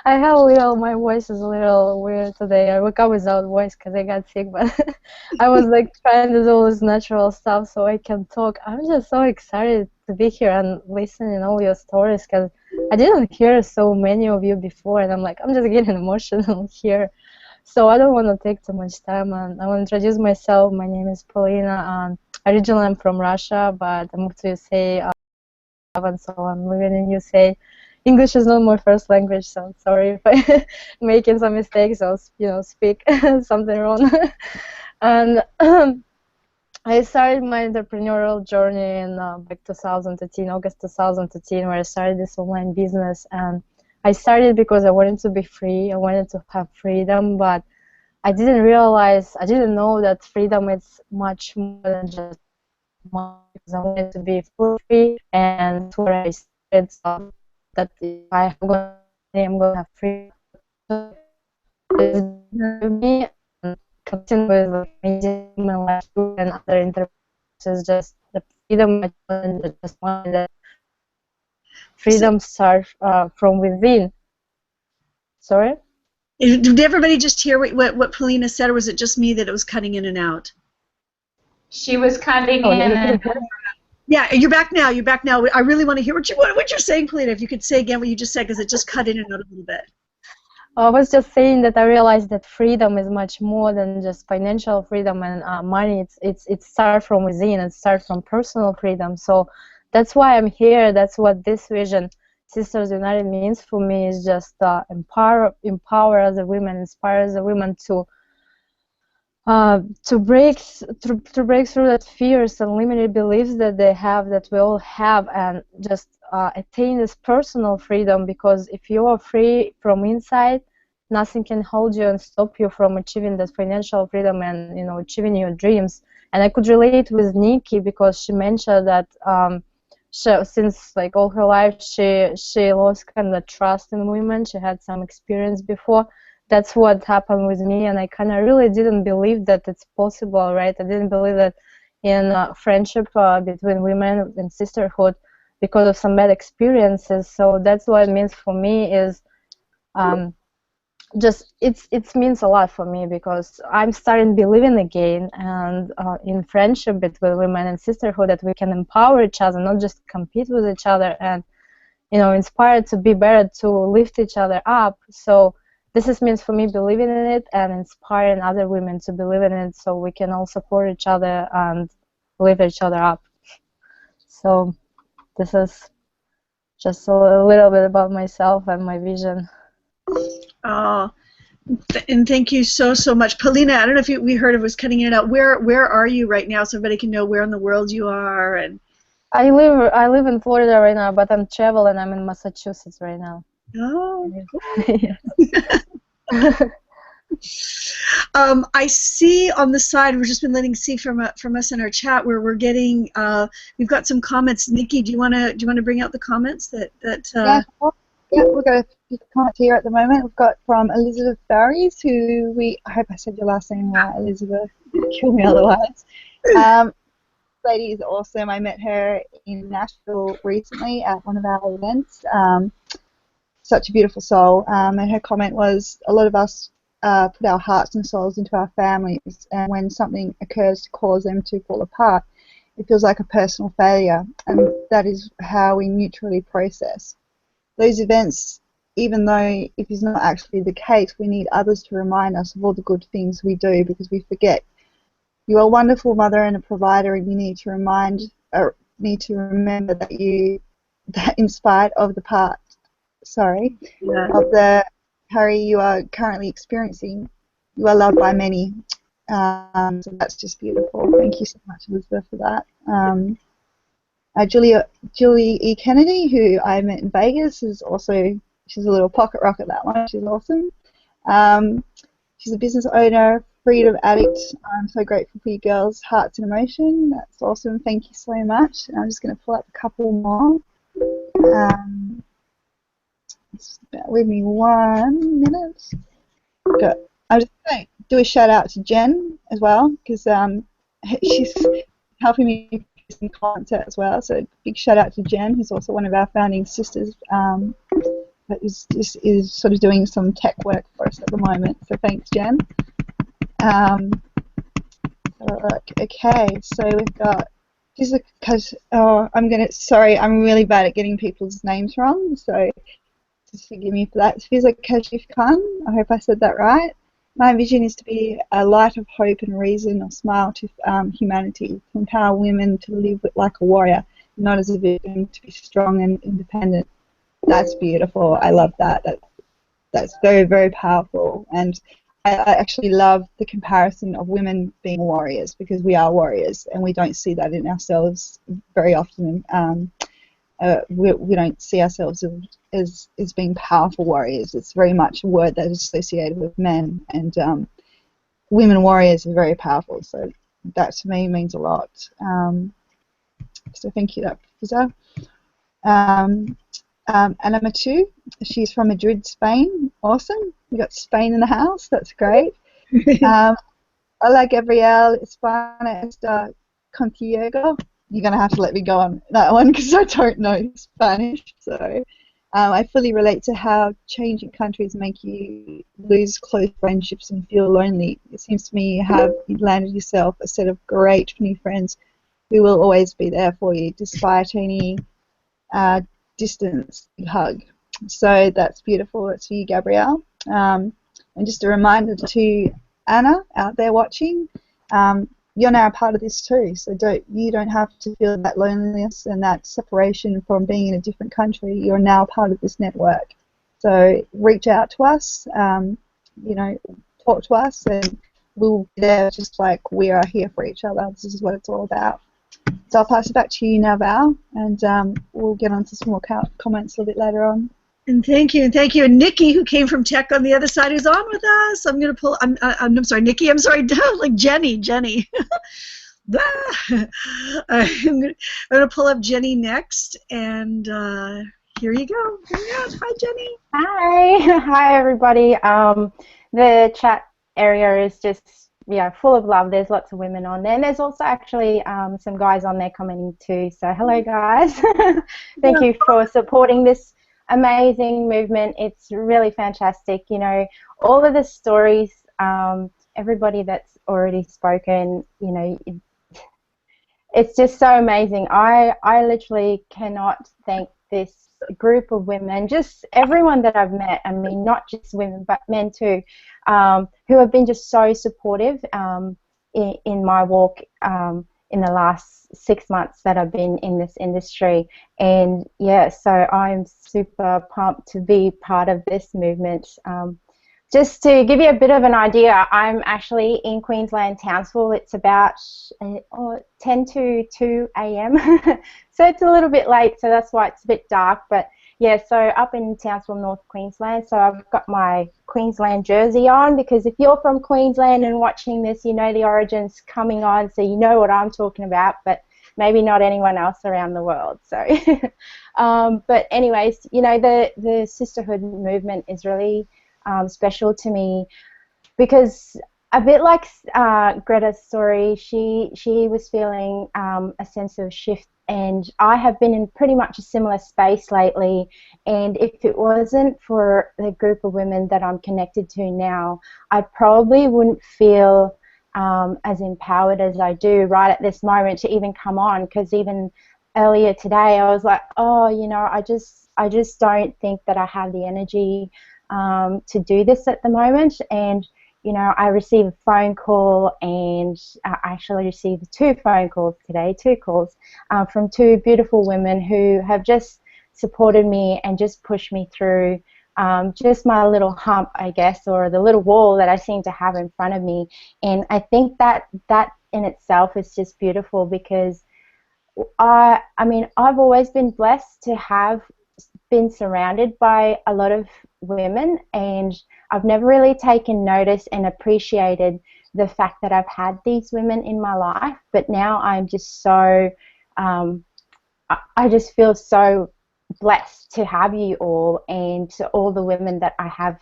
I have my voice is a little weird today. I woke up without voice because I got sick, but I was like trying to do all this natural stuff so I can talk. I'm just so excited to be here and listening all your stories, because I didn't hear so many of you before, and I'm just getting emotional here. So I don't want to take too much time, and I want to introduce myself. My name is Polina. Originally I'm from Russia, but I moved to USA, and so I'm living in USA. English is not my first language, so I'm sorry if I'm making some mistakes or speak something wrong. And I started my entrepreneurial journey in back 2013, August 2013, where I started this online business. And I started because I wanted to be free. I wanted to have freedom, but I didn't know that freedom is much more than just money. Because I wanted to be fully free, and that's where I started. So that if I'm going to have freedom. So me and connecting with amazing human life and other interactions, just the freedom I just wanted that freedom starts from within. Sorry? Did everybody just hear what Polina said, or was it just me that it was cutting in and out? She was cutting Oh, in yeah, and Yeah, you're back now. You're back now. I really want to hear what you're saying, Polina. If you could say again what you just said, because it just cut in and out a little bit. I was just saying that I realized that freedom is much more than just financial freedom and money. It starts from within. It starts from personal freedom. So that's why I'm here. That's what this vision, Sisters United, means for me. Is just empower other women, inspire other women to break through that fears and limited beliefs that they have, that we all have, and just attain this personal freedom. Because if you are free from inside, nothing can hold you and stop you from achieving that financial freedom and, you know, achieving your dreams. And I could relate with Nikki, because she mentioned that since like all her life she lost kind of trust in women. She had some experience before. That's what happened with me, and I kind of really didn't believe that it's possible, right? I didn't believe that in friendship between women and sisterhood, because of some bad experiences. So that's what it means for me, is just it means a lot for me, because I'm starting believing again, and in friendship between women and sisterhood, that we can empower each other, not just compete with each other, and, you know, inspire to be better, to lift each other up. So this means for me believing in it and inspiring other women to believe in it, so we can all support each other and lift each other up. So this is just a little bit about myself and my vision. Oh, and thank you so much, Polina. I don't know if we heard it was cutting in and out. Where are you right now, so everybody can know where in the world you are? And I live in Florida right now, but I'm traveling. I'm in Massachusetts right now. oh, Yes. I see on the side, we've just been letting see from us in our chat where we're getting we've got some comments. Nikki, do you want to bring out the comments that Yeah, we've got a few comments here at the moment. We've got from Elizabeth Barries, who I hope I said your last name right, Elizabeth. Kill me otherwise. Lady is awesome. I met her in Nashville recently at one of our events. Such a beautiful soul. And her comment was, a lot of us put our hearts and souls into our families, and when something occurs to cause them to fall apart, it feels like a personal failure, and that is how we neutrally process those events. Even though if it's not actually the case, we need others to remind us of all the good things we do, because we forget. You are a wonderful mother and a provider, and you need to remember that in spite of the part, of the hurry you are currently experiencing, you are loved by many. So that's just beautiful. Thank you so much, Elizabeth, for that. Julie E. Kennedy, who I met in Vegas, she's a little pocket rocket, that one. She's awesome. She's a business owner, freedom addict. I'm so grateful for you girls' hearts and emotion. That's awesome. Thank you so much. And I'm just going to pull up a couple more. Just bear with me 1 minute. Good. I'm just going to do a shout out to Jen as well, because she's helping me with some content as well. So big shout out to Jen, who's also one of our founding sisters, that is sort of doing some tech work for us at the moment. So thanks, Jen. Okay, so we've got I'm really bad at getting people's names wrong, so just forgive me for that. Fiza Kashif Khan, I hope I said that right. My vision is to be a light of hope and reason, or smile to humanity, to empower women to live like a warrior, not as a victim, to be strong and independent. That's beautiful. I love that. That's very, very powerful. And I actually love the comparison of women being warriors, because we are warriors, and we don't see that in ourselves very often. We don't see ourselves as being powerful warriors. It's very much a word that is associated with men, and women warriors are very powerful. So that to me means a lot. So thank you, Professor. Anna Matu, she's from Madrid, Spain. Awesome. We got Spain in the house. That's great. Hola, Gabrielle, España está contigo. You're going to have to let me go on that one, because I don't know Spanish. So I fully relate to how changing countries make you lose close friendships and feel lonely. It seems to me you've landed yourself a set of great new friends who will always be there for you despite any distance. Big hug. So that's beautiful. That's for you, Gabrielle. And just a reminder to Anna out there watching, you're now a part of this too. So you don't have to feel that loneliness and that separation from being in a different country. You're now part of this network. So reach out to us, talk to us, and we'll be there just like we are here for each other. This is what it's all about. So I'll pass it back to you now, Val, and we'll get on to some more comments a little bit later on. And thank you. And Nikki, who came from tech on the other side, who's on with us. I'm going to pull, I'm sorry, Nikki, I'm sorry, like Jenny. I'm going to pull up Jenny next, and here you go. Hi, Jenny. Hi everybody. The chat area is just full of love. There's lots of women on there, and there's also actually some guys on there commenting too. So hello guys. Thank you for supporting this amazing movement. It's really fantastic. You know, all of the stories, everybody that's already spoken, you know, it's just so amazing. I literally cannot thank this group of women, just everyone that I've met. I mean, not just women, but men too, who have been just so supportive in my walk in the last 6 months that I've been in this industry. And yeah, so I'm super pumped to be part of this movement. Just to give you a bit of an idea, I'm actually in Queensland, Townsville. It's about 10 to 2 a.m. So it's a little bit late, so that's why it's a bit dark. But yeah, so up in Townsville, North Queensland. So I've got my Queensland jersey on, because if you're from Queensland and watching this, you know the Origin's coming on, so you know what I'm talking about, but maybe not anyone else around the world. So, but anyways, you know, the sisterhood movement is really special to me, because a bit like Greta's story, she was feeling a sense of shift, and I have been in pretty much a similar space lately. And if it wasn't for the group of women that I'm connected to now, I probably wouldn't feel as empowered as I do right at this moment to even come on, because even earlier today I was like, oh, you know, I just don't think that I have the energy to do this at the moment. And you know, I received a phone call, and I actually received 2 phone calls today, 2 calls from 2 beautiful women who have just supported me and just pushed me through just my little hump, I guess, or the little wall that I seem to have in front of me. And I think that in itself is just beautiful, because I mean, I've always been blessed to have been surrounded by a lot of women, and I've never really taken notice and appreciated the fact that I've had these women in my life. But now I'm just so, I just feel so blessed to have you all, and to all the women that I have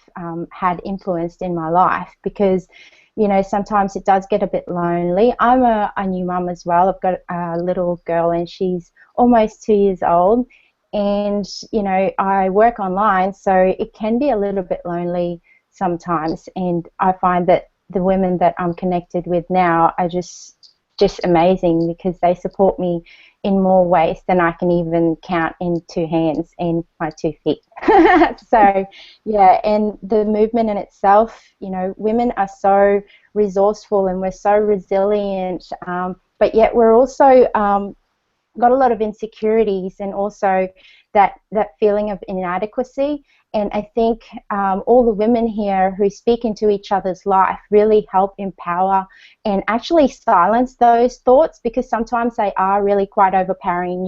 had influenced in my life, because you know, sometimes it does get a bit lonely. I'm a new mum as well. I've got a little girl, and she's almost 2 years old. And, you know, I work online, so it can be a little bit lonely sometimes. And I find that the women that I'm connected with now are just amazing, because they support me in more ways than I can even count in 2 hands and my 2 feet. So, yeah, and the movement in itself, you know, women are so resourceful and we're so resilient, but yet we're also got a lot of insecurities, and also that feeling of inadequacy. And I think all the women here who speak into each other's life really help empower and actually silence those thoughts, because sometimes they are really quite overpowering, and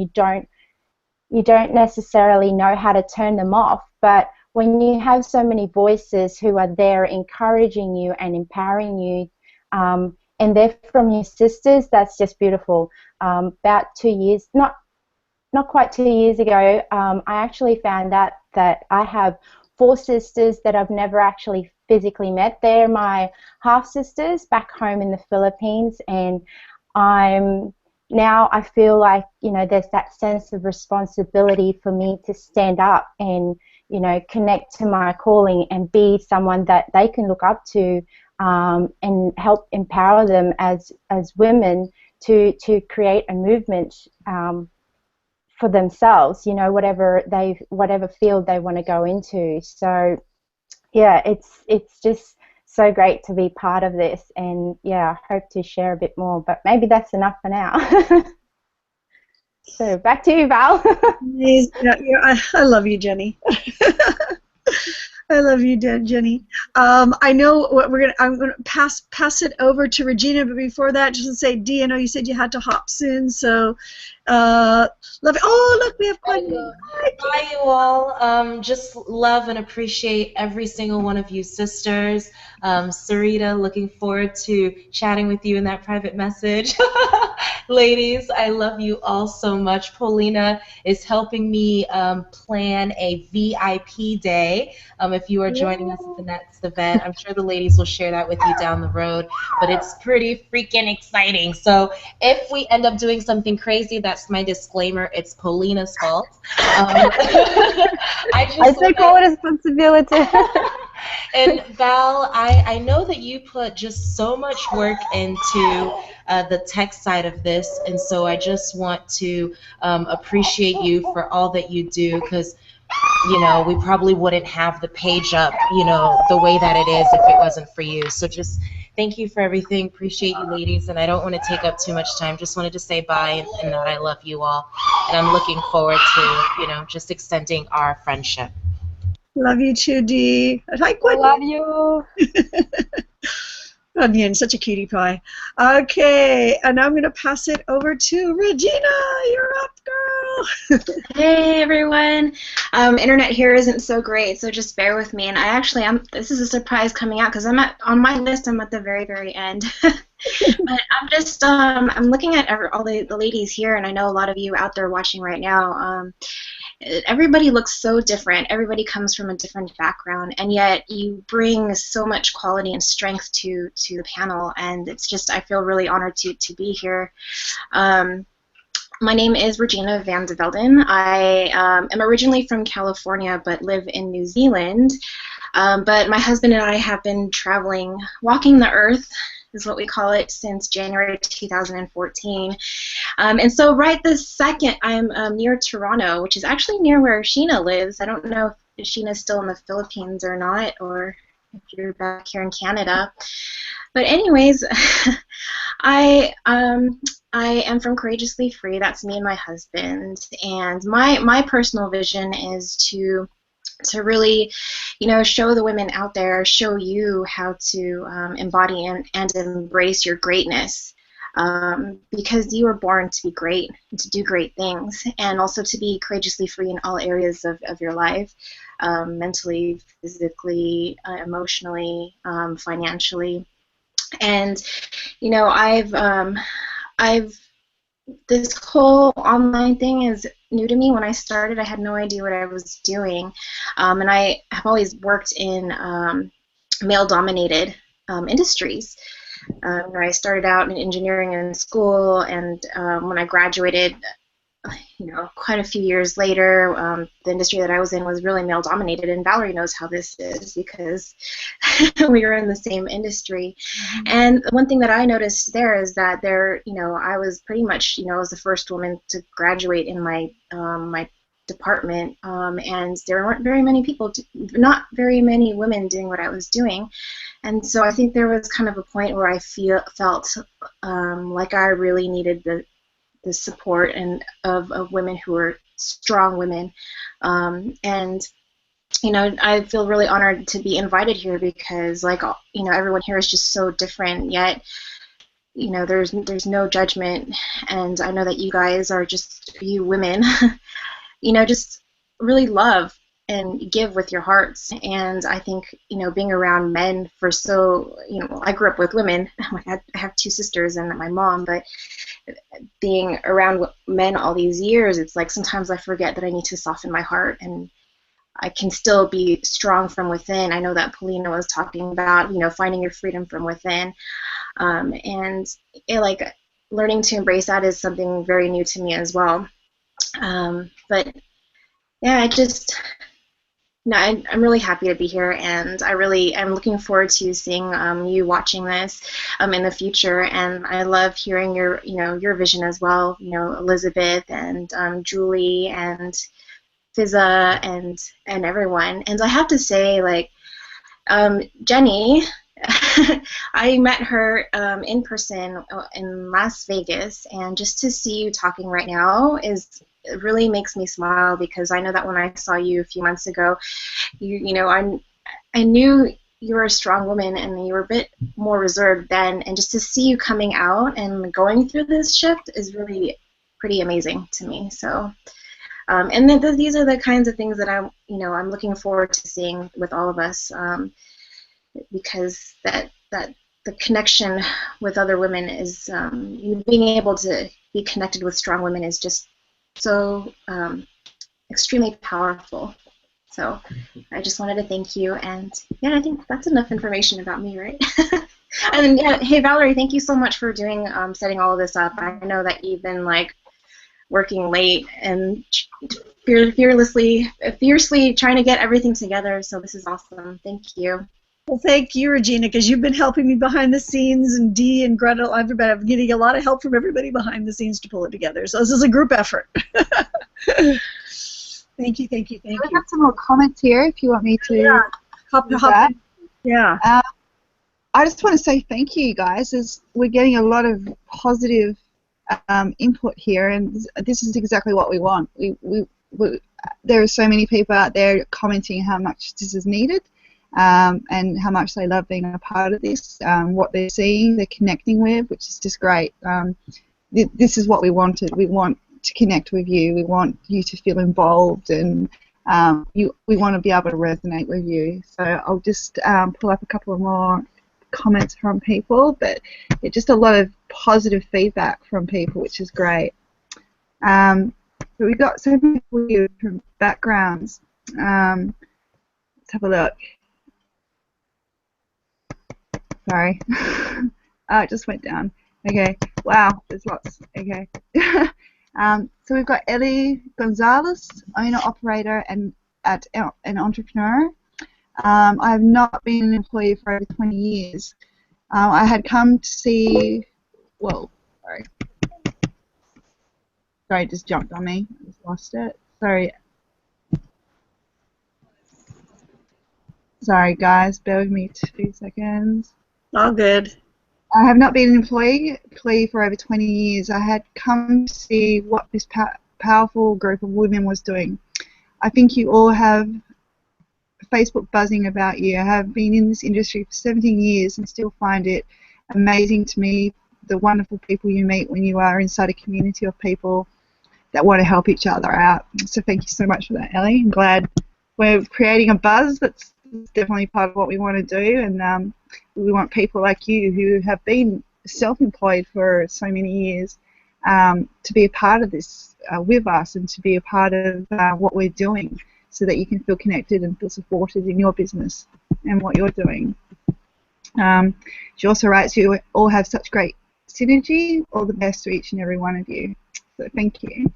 you don't necessarily know how to turn them off. But when you have so many voices who are there encouraging you and empowering you, and they're from your sisters, that's just beautiful. About 2 years, not quite 2 years ago, I actually found out that I have 4 sisters that I've never actually physically met. They're my half sisters back home in the Philippines, and I'm now I feel like, you know, there's that sense of responsibility for me to stand up and, you know, connect to my calling and be someone that they can look up to, and help empower them as women to create a movement for themselves, you know, whatever field they want to go into. So yeah, it's just so great to be part of this, and yeah, I hope to share a bit more, but maybe that's enough for now. So back to you, Val. I love you, Jenny. I love you, Jenny. I know what I'm gonna pass it over to Regina, but before that, just to say, Dee, I know you said you had to hop soon, so love it. Oh, look, we have quite. Hi, you all. Just love and appreciate every single one of you sisters. Sarita, looking forward to chatting with you in that private message. Ladies, I love you all so much. Polina is helping me plan a VIP day. If you are joining us at the next event, I'm sure the ladies will share that with you down the road, but it's pretty freaking exciting. So if we end up doing something crazy, that's my disclaimer. It's Polina's fault. I take all responsibility. And Val, I know that you put just so much work into the tech side of this, and so I just want to appreciate you for all that you do, because you know, we probably wouldn't have the page up, you know, the way that it is if it wasn't for you. So just thank you for everything. Appreciate you, ladies. And I don't want to take up too much time. Just wanted to say bye and that I love you all. And I'm looking forward to, you know, just extending our friendship. Love you too, Dee. I love you. Onion, such a cutie pie. Okay, and I'm going to pass it over to Regina. You're up, girl. Hey, everyone. Internet here isn't so great, so just bear with me. And I actually, this is a surprise coming out because on my list, I'm at the very, very end. But I'm just, I'm looking at all the ladies here, and I know a lot of you out there watching right now. Everybody looks so different. Everybody comes from a different background, and yet you bring so much quality and strength to the panel, and it's just, I feel really honored to be here. My name is Regina van de Velden. I am originally from California but live in New Zealand. But my husband and I have been traveling, walking the earth is what we call it, since January 2014. And so right this second, I'm near Toronto, which is actually near where Sheena lives. I don't know if Sheena's still in the Philippines or not, or if you're back here in Canada. But anyways, I am from Courageously Free. That's me and my husband. And my personal vision is to really, you know, show the women out there, show you how to embody and embrace your greatness, because you were born to be great, to do great things, and also to be courageously free in all areas of your life, mentally, physically, emotionally, financially. And, you know, this whole online thing is new to me. When I started, I had no idea what I was doing, and I have always worked in male-dominated industries. I started out in engineering in school, and when I graduated, you know, quite a few years later, the industry that I was in was really male-dominated, and Valerie knows how this is because we were in the same industry. Mm-hmm. And one thing that I noticed there is that you know, I was pretty much, you know, I was the first woman to graduate in my my department, and there weren't very many people, not very many women doing what I was doing. And so I think there was kind of a point where I felt like I really needed the support and of women who are strong women, and you know, I feel really honored to be invited here because, like, you know, everyone here is just so different, yet, you know, there's no judgment, and I know that you guys are just, you women, you know, just really love and give with your hearts. And I think, you know, being around men for so, you know, I grew up with women. I have two sisters and my mom, but being around men all these years, it's like sometimes I forget that I need to soften my heart, and I can still be strong from within. I know that Polina was talking about, you know, finding your freedom from within, and like learning to embrace that is something very new to me as well. But yeah, I'm really happy to be here, and I'm looking forward to seeing you watching this in the future. And I love hearing your vision as well. Elizabeth and Julie and Fizza and everyone. And I have to say, like, Jenny, I met her in person in Las Vegas, and just to see you talking right now it really makes me smile, because I know that when I saw you a few months ago, I knew you were a strong woman and you were a bit more reserved then, and just to see you coming out and going through this shift is really pretty amazing to me. So, and these are the kinds of things that I'm looking forward to seeing with all of us, because that the connection with other women is being able to be connected with strong women is just so extremely powerful. So I just wanted to thank you, and yeah, I think that's enough information about me, right? And yeah, hey Valerie, thank you so much for doing setting all of this up. I know that you've been like working late and fiercely trying to get everything together, so this is awesome. Thank you. Well, thank you, Regina, because you've been helping me behind the scenes, and Dee and Greta, I'm getting a lot of help from everybody behind the scenes to pull it together. So this is a group effort. Thank you. We have some more comments here if you want me to. Hop that. Yeah. I just want to say thank you, guys, as we're getting a lot of positive input here, and this is exactly what we want. There are so many people out there commenting how much this is needed. And how much they love being a part of this, what they're seeing, they're connecting with, which is just great. This is what we wanted. We want to connect with you. We want you to feel involved, and we want to be able to resonate with you. So I'll just pull up a couple of more comments from people, but just a lot of positive feedback from people, which is great. But we've got so many people here from backgrounds. Let's have a look. Sorry. It just went down. Okay. Wow, there's lots. Okay. So we've got Ellie Gonzalez, owner, operator, and an entrepreneur. I have not been an employee for over 20 years. I had come to see. Whoa. Sorry. Sorry, it just jumped on me. I just lost it. Sorry. Sorry, guys. Bear with me 2 seconds. All good. I have not been an employee for over 20 years. I had come to see what this powerful group of women was doing. I think you all have Facebook buzzing about you. I have been in this industry for 17 years and still find it amazing to me, the wonderful people you meet when you are inside a community of people that want to help each other out. So thank you so much for that, Ellie. I'm glad we're creating a buzz. That's definitely part of what we want to do, and we want people like you who have been self-employed for so many years to be a part of this with us, and to be a part of what we're doing, so that you can feel connected and feel supported in your business and what you're doing. She also writes, you all have such great synergy. All the best to each and every one of you. So thank you.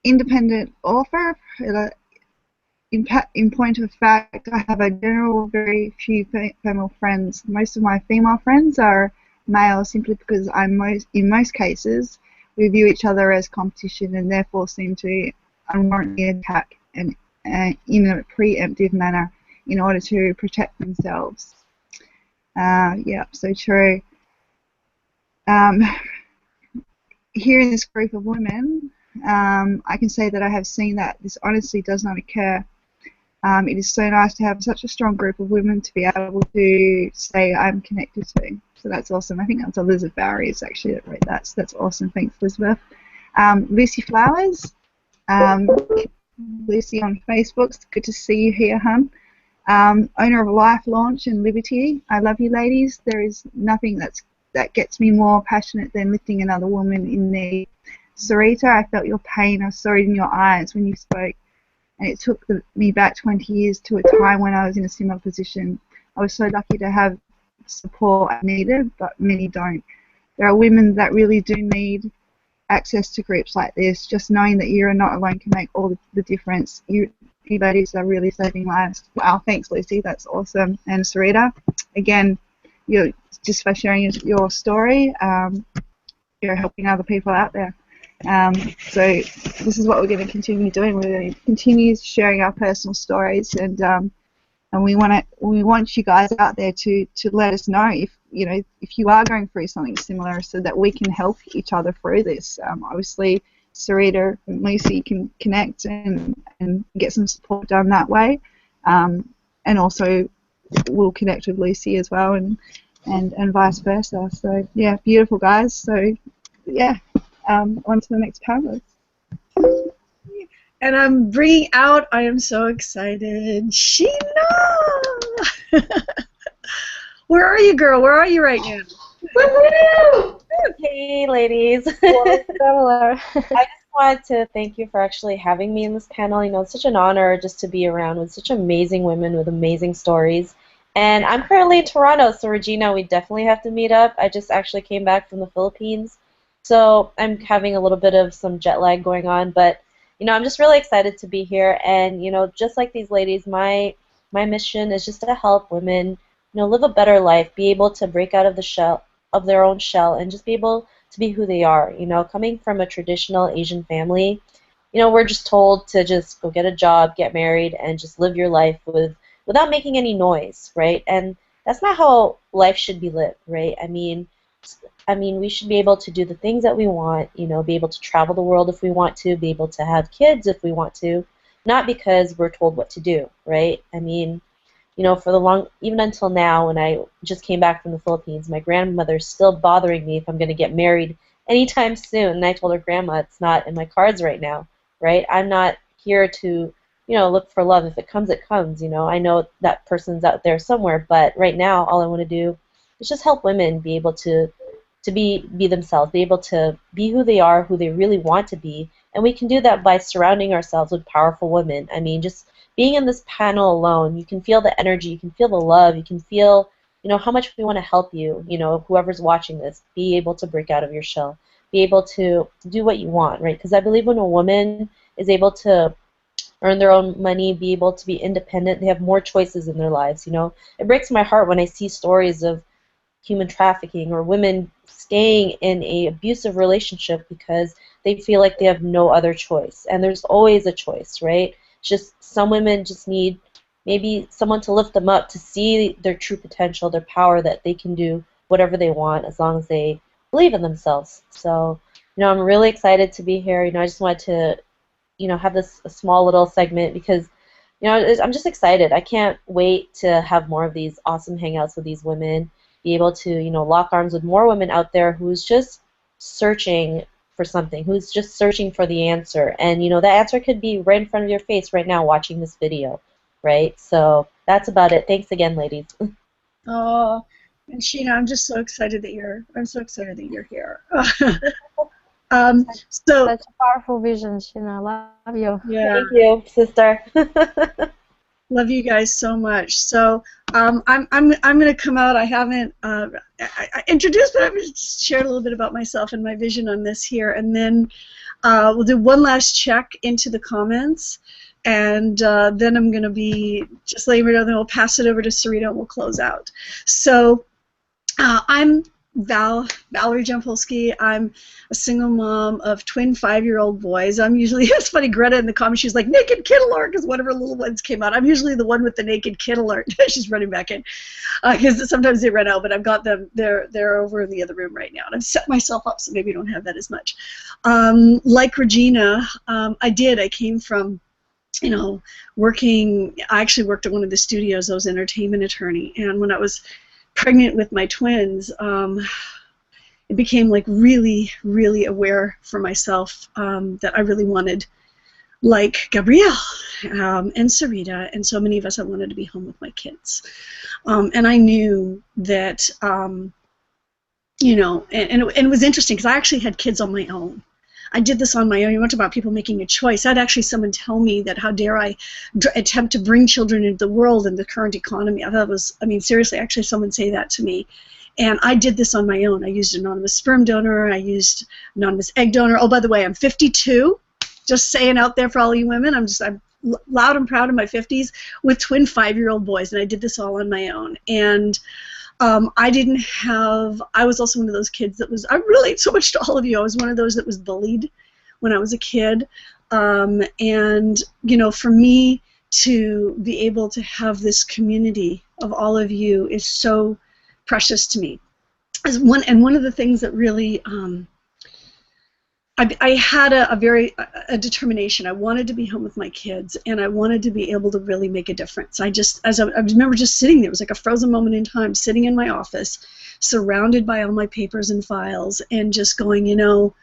Independent author. In point of fact, I have a general very few female friends. Most of my female friends are male, simply because in most cases we view each other as competition, and therefore seem to unwarrantedly attack in a preemptive manner in order to protect themselves. Yeah, so true. Here in this group of women, I can say that I have seen that this honestly does not occur. It is so nice to have such a strong group of women to be able to say I'm connected to. So that's awesome. I think that's Elizabeth Barry's actually that wrote that. So that's awesome. Thanks, Elizabeth. Lucy Flowers. Lucy on Facebook. It's good to see you here, hun. Owner of Life Launch and Liberty. I love you, ladies. There is nothing that gets me more passionate than lifting another woman in need. Sarita, I felt your pain. I saw it in your eyes when you spoke. And it took me back 20 years to a time when I was in a similar position. I was so lucky to have support I needed, but many don't. there are women that really do need access to groups like this. Just knowing that you're not alone can make all the difference. You ladies are really saving lives. Wow, thanks, Lucy. That's awesome. And Sarita, again, you're just for sharing your story. You're helping other people out there. So this is what we're going to continue doing. We're going to continue sharing our personal stories, and we want you guys out there to let us know if you are going through something similar, so that we can help each other through this. Obviously, Sarita and Lucy can connect and get some support done that way, and also we'll connect with Lucy as well, and vice versa. So yeah, beautiful guys. So yeah, on to the next panelist. And I'm bringing out, I am so excited, Sheena! Where are you, girl? Where are you right now? Woo-hoo! Hey, ladies. I just wanted to thank you for actually having me in this panel. It's such an honor just to be around with such amazing women with amazing stories. And I'm currently in Toronto, so Regina, we definitely have to meet up. I just actually came back from the Philippines, so I'm having a little bit of some jet lag going on, but I'm just really excited to be here. And just like these ladies, my mission is just to help women live a better life, be able to break out of the shell of their own shell, and just be able to be who they are. Coming from a traditional Asian family, we're just told to just go get a job, get married, and just live your life without making any noise, right? And that's not how life should be lived, right? I mean, we should be able to do the things that we want, be able to travel the world if we want to, be able to have kids if we want to, not because we're told what to do, right? Even until now, when I just came back from the Philippines, my grandmother's still bothering me if I'm going to get married anytime soon. And I told her, Grandma, it's not in my cards right now, right? I'm not here to, look for love. If it comes, it comes. I know that person's out there somewhere, but right now, all I want to do is just help women be able to be themselves, be able to be who they are, who they really want to be, and we can do that by surrounding ourselves with powerful women. Just being in this panel alone, you can feel the energy, you can feel the love, you can feel, how much we want to help you, whoever's watching this, be able to break out of your shell, be able to do what you want, right? Because I believe when a woman is able to earn their own money, be able to be independent, they have more choices in their lives, It breaks my heart when I see stories of human trafficking or women staying in a abusive relationship because they feel like they have no other choice. And there's always a choice, right? Just some women just need maybe someone to lift them up to see their true potential, their power, that they can do whatever they want as long as they believe in themselves. So, I'm really excited to be here. I just wanted to, have this a small little segment because, I'm just excited. I can't wait to have more of these awesome hangouts with these women, be able to, lock arms with more women out there who's just searching for something, who's just searching for the answer. And, that answer could be right in front of your face right now watching this video, right? So that's about it. Thanks again, ladies. Oh, and Sheena, I'm just so excited that you're here. So Such a powerful vision, Sheena. Love you. Yeah. Thank you, sister. Love you guys so much. So I'm gonna come out. I haven't I introduced, but I'm gonna share a little bit about myself and my vision on this here, and then we'll do one last check into the comments, and then I'm gonna be just letting you know. Then we'll pass it over to Sarita and we'll close out. So I'm Valerie Jampolsky. I'm a single mom of twin 5-year-old boys. I'm usually, it's funny, Greta in the comments, she's like, naked kid alert, because one of her little ones came out. I'm usually the one with the naked kid alert. She's running back in, because sometimes they run out, but I've got them, they're over in the other room right now, and I've set myself up so maybe you don't have that as much. Like Regina, I came from, working, I actually worked at one of the studios. I was an entertainment attorney, and when I was pregnant with my twins, it became like really, really aware for myself that I really wanted, like Gabrielle and Sarita and so many of us, I wanted to be home with my kids. And I knew that, and it was interesting because I actually had kids on my own. I did this on my own. You talk about people making a choice. I had actually someone tell me that how dare I attempt to bring children into the world in the current economy. I thought it was, seriously, actually someone say that to me. And I did this on my own. I used anonymous sperm donor. I used anonymous egg donor. Oh, by the way, I'm 52. Just saying out there for all you women, I'm loud and proud of my 50s with twin 5-year-old boys, and I did this all on my own. And I was also one of those kids that I relate so much to all of you. I was one of those that was bullied when I was a kid. And, you know, for me to be able to have this community of all of you is so precious to me. One of the things that really, I had a determination. I wanted to be home with my kids, and I wanted to be able to really make a difference. I remember just sitting there. It was like a frozen moment in time, sitting in my office, surrounded by all my papers and files, and just going, you know,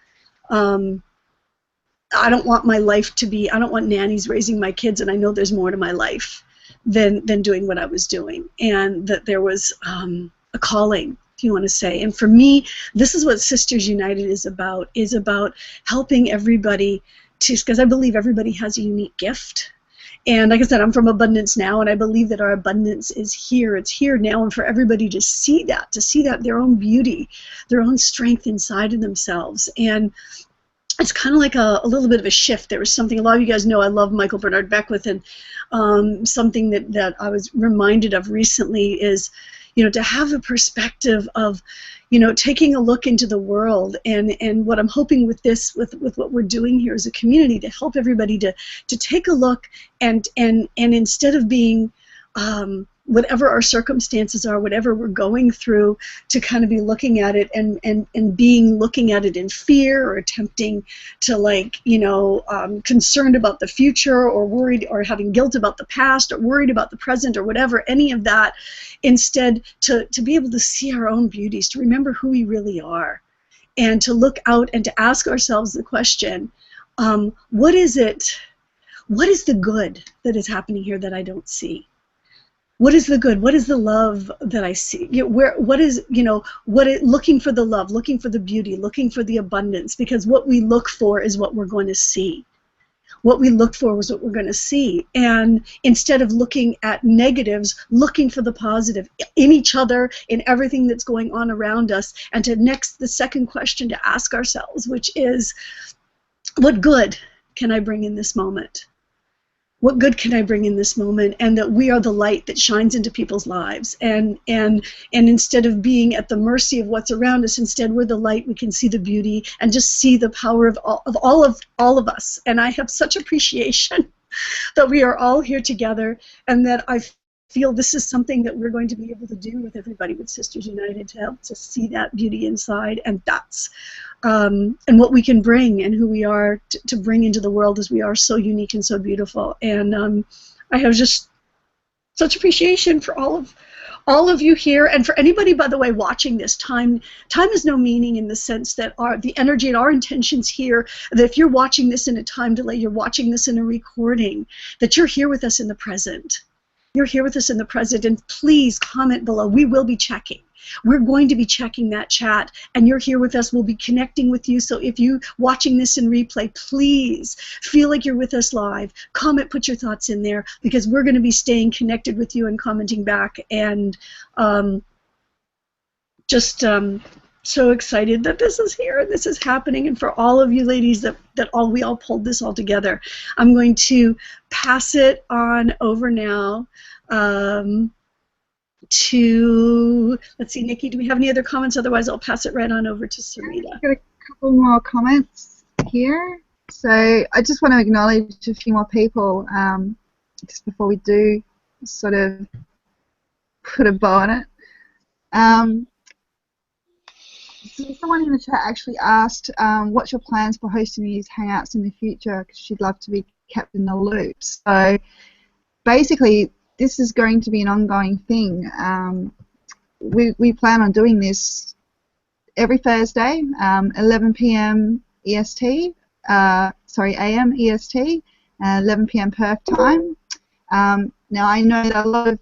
I don't want my life to be, I don't want nannies raising my kids, and I know there's more to my life than doing what I was doing, and that there was a calling, if you want to say. And for me, this is what Sisters United is about helping everybody because I believe everybody has a unique gift. And like I said, I'm from Abundance Now, and I believe that our abundance is here. It's here now, and for everybody to see that, their own beauty, their own strength inside of themselves. And it's kind of like a little bit of a shift. There was something, a lot of you guys know I love Michael Bernard Beckwith, and something that I was reminded of recently is, you know, to have a perspective of, you know, taking a look into the world, and what I'm hoping with this, with what we're doing here as a community, to help everybody to take a look and instead of being whatever our circumstances are, whatever we're going through, to kind of be looking at it and looking at it in fear, or attempting to, like, you know, concerned about the future, or worried, or having guilt about the past, or worried about the present, or whatever, any of that. Instead, to be able to see our own beauties, to remember who we really are, and to look out and to ask ourselves the question, what is the good that is happening here that I don't see? What is the good? What is the love that I see? You know, looking for the love, looking for the beauty, looking for the abundance, because what we look for is what we're going to see. What we look for is what we're going to see. And instead of looking at negatives, looking for the positive in each other, in everything that's going on around us. And the second question to ask ourselves, which is, what good can I bring in this moment? What good can I bring in this moment? And that we are the light that shines into people's lives. And instead of being at the mercy of what's around us, instead we're the light. We can see the beauty and just see the power of all of us. And I have such appreciation that we are all here together, and that I feel this is something that we're going to be able to do with everybody, with Sisters United, to help to see that beauty inside, and that's and what we can bring, and who we are to bring into the world, as we are so unique and so beautiful. And I have just such appreciation for all of you here, and for anybody, by the way, watching this. Time has no meaning, in the sense that the energy and our intentions here, that if you're watching this in a time delay, you're watching this in a recording, that you're here with us in the present. You're here with us in the present, and please comment below. We will be checking. We're going to be checking that chat, and you're here with us. We'll be connecting with you. So if you're watching this in replay, please feel like you're with us live. Comment, put your thoughts in there, because we're going to be staying connected with you and commenting back. And so excited that this is here and this is happening, and for all of you ladies that we all pulled this all together. I'm going to pass it on over now to, let's see, Nikki, do we have any other comments? Otherwise, I'll pass it right on over to Sarita. I've got a couple more comments here. So I just want to acknowledge a few more people just before we do sort of put a bow on it. So someone in the chat actually asked, what's your plans for hosting these Hangouts in the future, because she'd love to be kept in the loop. So basically, this is going to be an ongoing thing. We plan on doing this every Thursday, 11 p.m. EST, AM EST, 11 p.m. Perth time. Now, I know that a lot of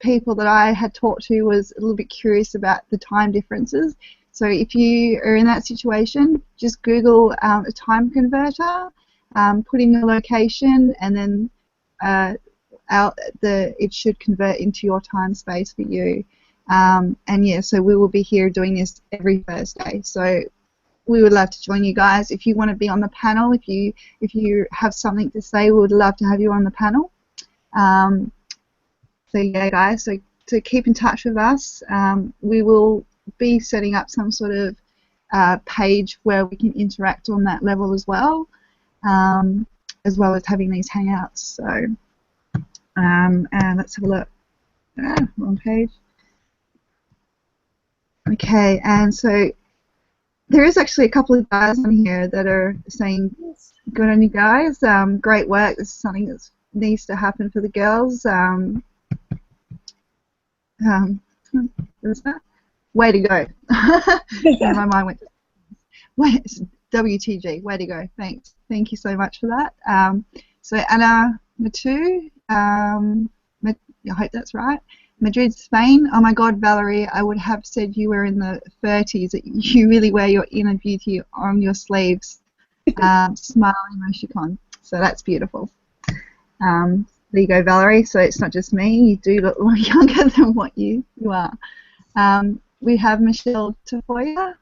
people that I had talked to was a little bit curious about the time differences. So if you are in that situation, just Google a time converter, put in your location, and then it should convert into your time space for you. And yeah, so we will be here doing this every Thursday. So we would love to join you guys. If you want to be on the panel, if you have something to say, we would love to have you on the panel. So yeah, guys, so keep in touch with us. We will be setting up some sort of page where we can interact on that level as well as having these hangouts. So, and let's have a look. Wrong page. Okay, and so there is actually a couple of guys on here that are saying, good on you guys, great work. This is something that needs to happen for the girls. What is that? Way to go. My mind went to WTG, way to go. Thanks. Thank you so much for that. So Anna Matu, I hope that's right. Madrid, Spain. Oh my God, Valerie, I would have said you were in the 30s. You really wear your inner beauty on your sleeves. Smile emoticon. So that's beautiful. There you go, Valerie. So it's not just me. You do look younger than what you are. We have Michelle Tafoya.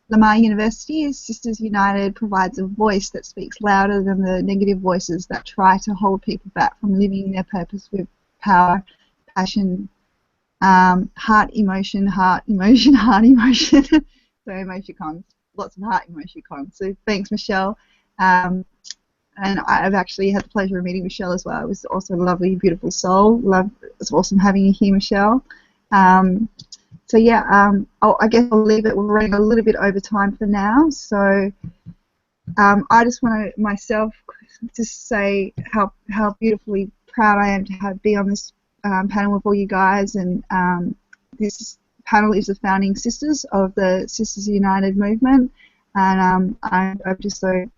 Lamar University, Sisters United provides a voice that speaks louder than the negative voices that try to hold people back from living their purpose with power, passion, heart emotion, heart emotion, heart emotion. So emoticons, lots of heart emoticons. So thanks, Michelle. And I've actually had the pleasure of meeting Michelle as well. It was also a lovely, beautiful soul. It's awesome having you here, Michelle. So yeah, I guess I'll leave it. We're running a little bit over time for now. So I just want to myself just say how beautifully proud I am to be on this panel with all you guys. And this panel is the founding sisters of the Sisters United movement. And I'm just so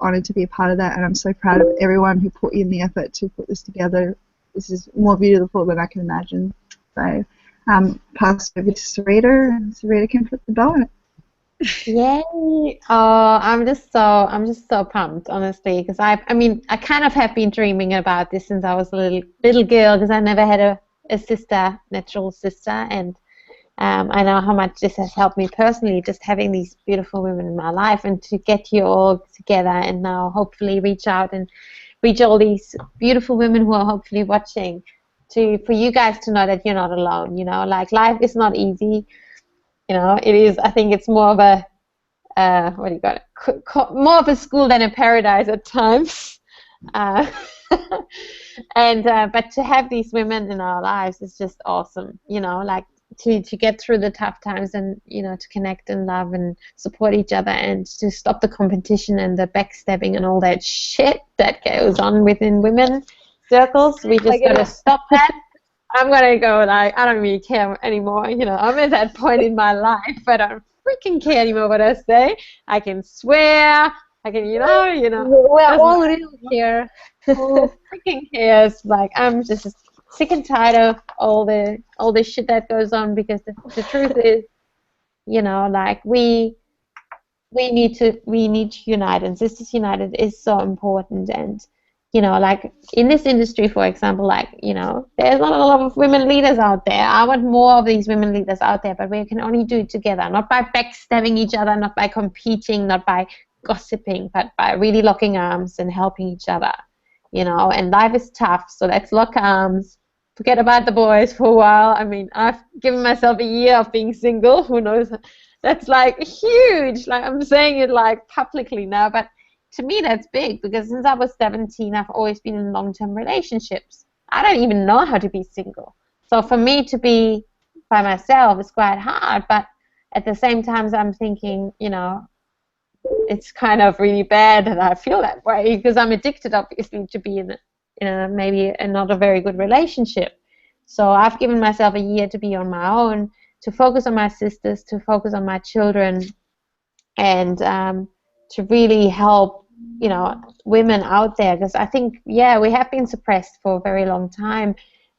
honoured to be a part of that. And I'm so proud of everyone who put in the effort to put this together. This is more beautiful than I can imagine. So. Pass over to Sarita, and Sarita can put the bow on it. Yay! Oh, I'm just so pumped, honestly, because I kind of have been dreaming about this since I was a little girl, because I never had a sister, natural sister, and I know how much this has helped me personally, just having these beautiful women in my life, and to get you all together, and now hopefully reach out and reach all these beautiful women who are hopefully watching. For you guys to know that you're not alone, like life is not easy, it is. I think it's more of a more of a school than a paradise at times, and but to have these women in our lives is just awesome, like to get through the tough times and to connect and love and support each other and to stop the competition and the backstabbing and all that shit that goes on within women circles. We just gotta stop that. I'm gonna go I don't really care anymore. I'm at that point in my life, but I don't freaking care anymore what I say. I can swear. I can, We're all real here. Who freaking cares? Like, I'm just sick and tired of all the shit that goes on, because the truth is, like we need to unite, and Sisters United is so important. And like in this industry, for example, like, there's not a lot of women leaders out there. I want more of these women leaders out there, but we can only do it together, not by backstabbing each other, not by competing, not by gossiping, but by really locking arms and helping each other, and life is tough, so let's lock arms, forget about the boys for a while. I mean, I've given myself a year of being single. Who knows? That's like huge. Like, I'm saying it like publicly now, but to me, that's big, because since I was 17, I've always been in long-term relationships. I don't even know how to be single. So for me to be by myself is quite hard, but at the same time, I'm thinking, it's kind of really bad that I feel that way, because I'm addicted, obviously, to be in maybe not a very good relationship. So I've given myself a year to be on my own, to focus on my sisters, to focus on my children, and to really help women out there, because I think, we have been suppressed for a very long time.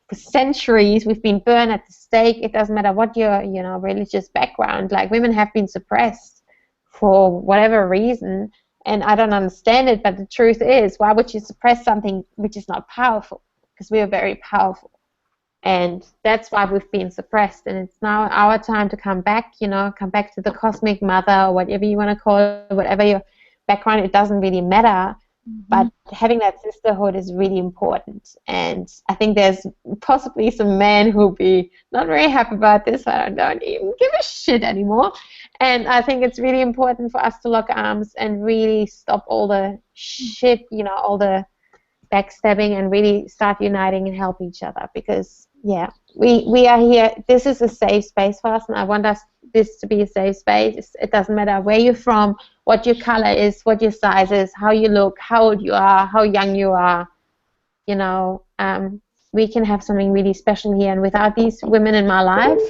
For centuries, we've been burned at the stake. It doesn't matter what your religious background. Like, women have been suppressed for whatever reason, and I don't understand it. But the truth is, why would you suppress something which is not powerful? Because we are very powerful. And that's why we've been suppressed, and it's now our time to come back, come back to the cosmic mother, or whatever you want to call it, whatever your background, it doesn't really matter. But having that sisterhood is really important. And I think there's possibly some men who'll be not very happy about this, but I don't even give a shit anymore. And I think it's really important for us to lock arms and really stop all the shit, all the backstabbing, and really start uniting and help each other, because we are here. This is a safe space for us, and I want this to be a safe space. It doesn't matter where you're from, what your color is, what your size is, how you look, how old you are, how young you are. We can have something really special here, and without these women in my life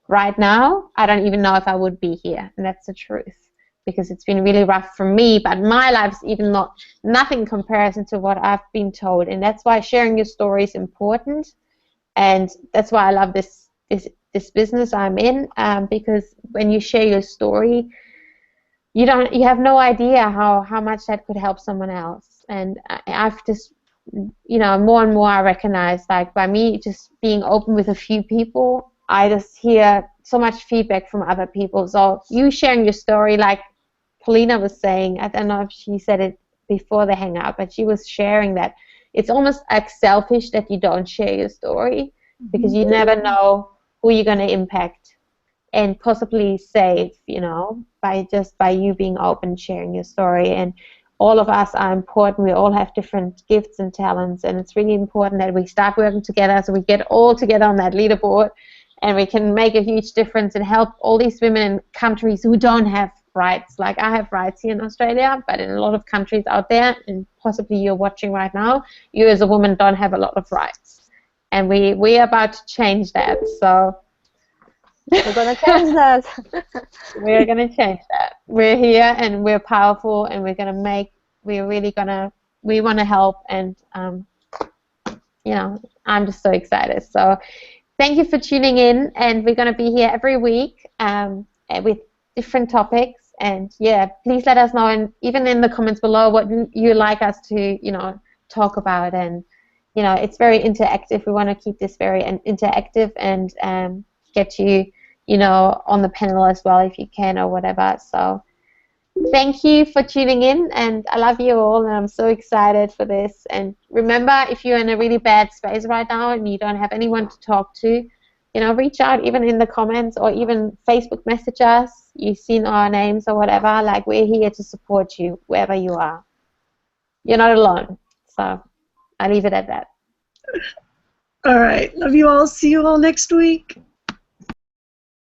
right now, I don't even know if I would be here, and that's the truth. Because it's been really rough for me, but my life's even nothing in comparison to what I've been told, and that's why sharing your story is important, and that's why I love this business I'm in, because when you share your story, you have no idea how much that could help someone else. And I've just, more and more I recognize, like, by me just being open with a few people, I just hear so much feedback from other people. So you sharing your story, like Polina was saying, I don't know if she said it before the hangout, but she was sharing that it's almost like selfish that you don't share your story, because you never know who you're going to impact and possibly save, by you being open, sharing your story. And all of us are important. We all have different gifts and talents, and it's really important that we start working together, so we get all together on that leaderboard, and we can make a huge difference and help all these women in countries who don't have rights. Like, I have rights here in Australia, but in a lot of countries out there, and possibly you're watching right now, you as a woman don't have a lot of rights. And we're about to change that. So we're going to change that. We're going to change that. We're here, and we're powerful, and we want to help, and I'm just so excited. So thank you for tuning in, and we're going to be here every week with different topics. And please let us know, and even in the comments below, what you like us to talk about. And it's very interactive. We want to keep this very interactive, and get you on the panel as well if you can, or whatever. So thank you for tuning in, and I love you all, and I'm so excited for this. And remember, if you're in a really bad space right now and you don't have anyone to talk to, reach out, even in the comments, or even Facebook message us. You've seen our names or whatever. Like, we're here to support you wherever you are. You're not alone. So I leave it at that. All right. Love you all. See you all next week.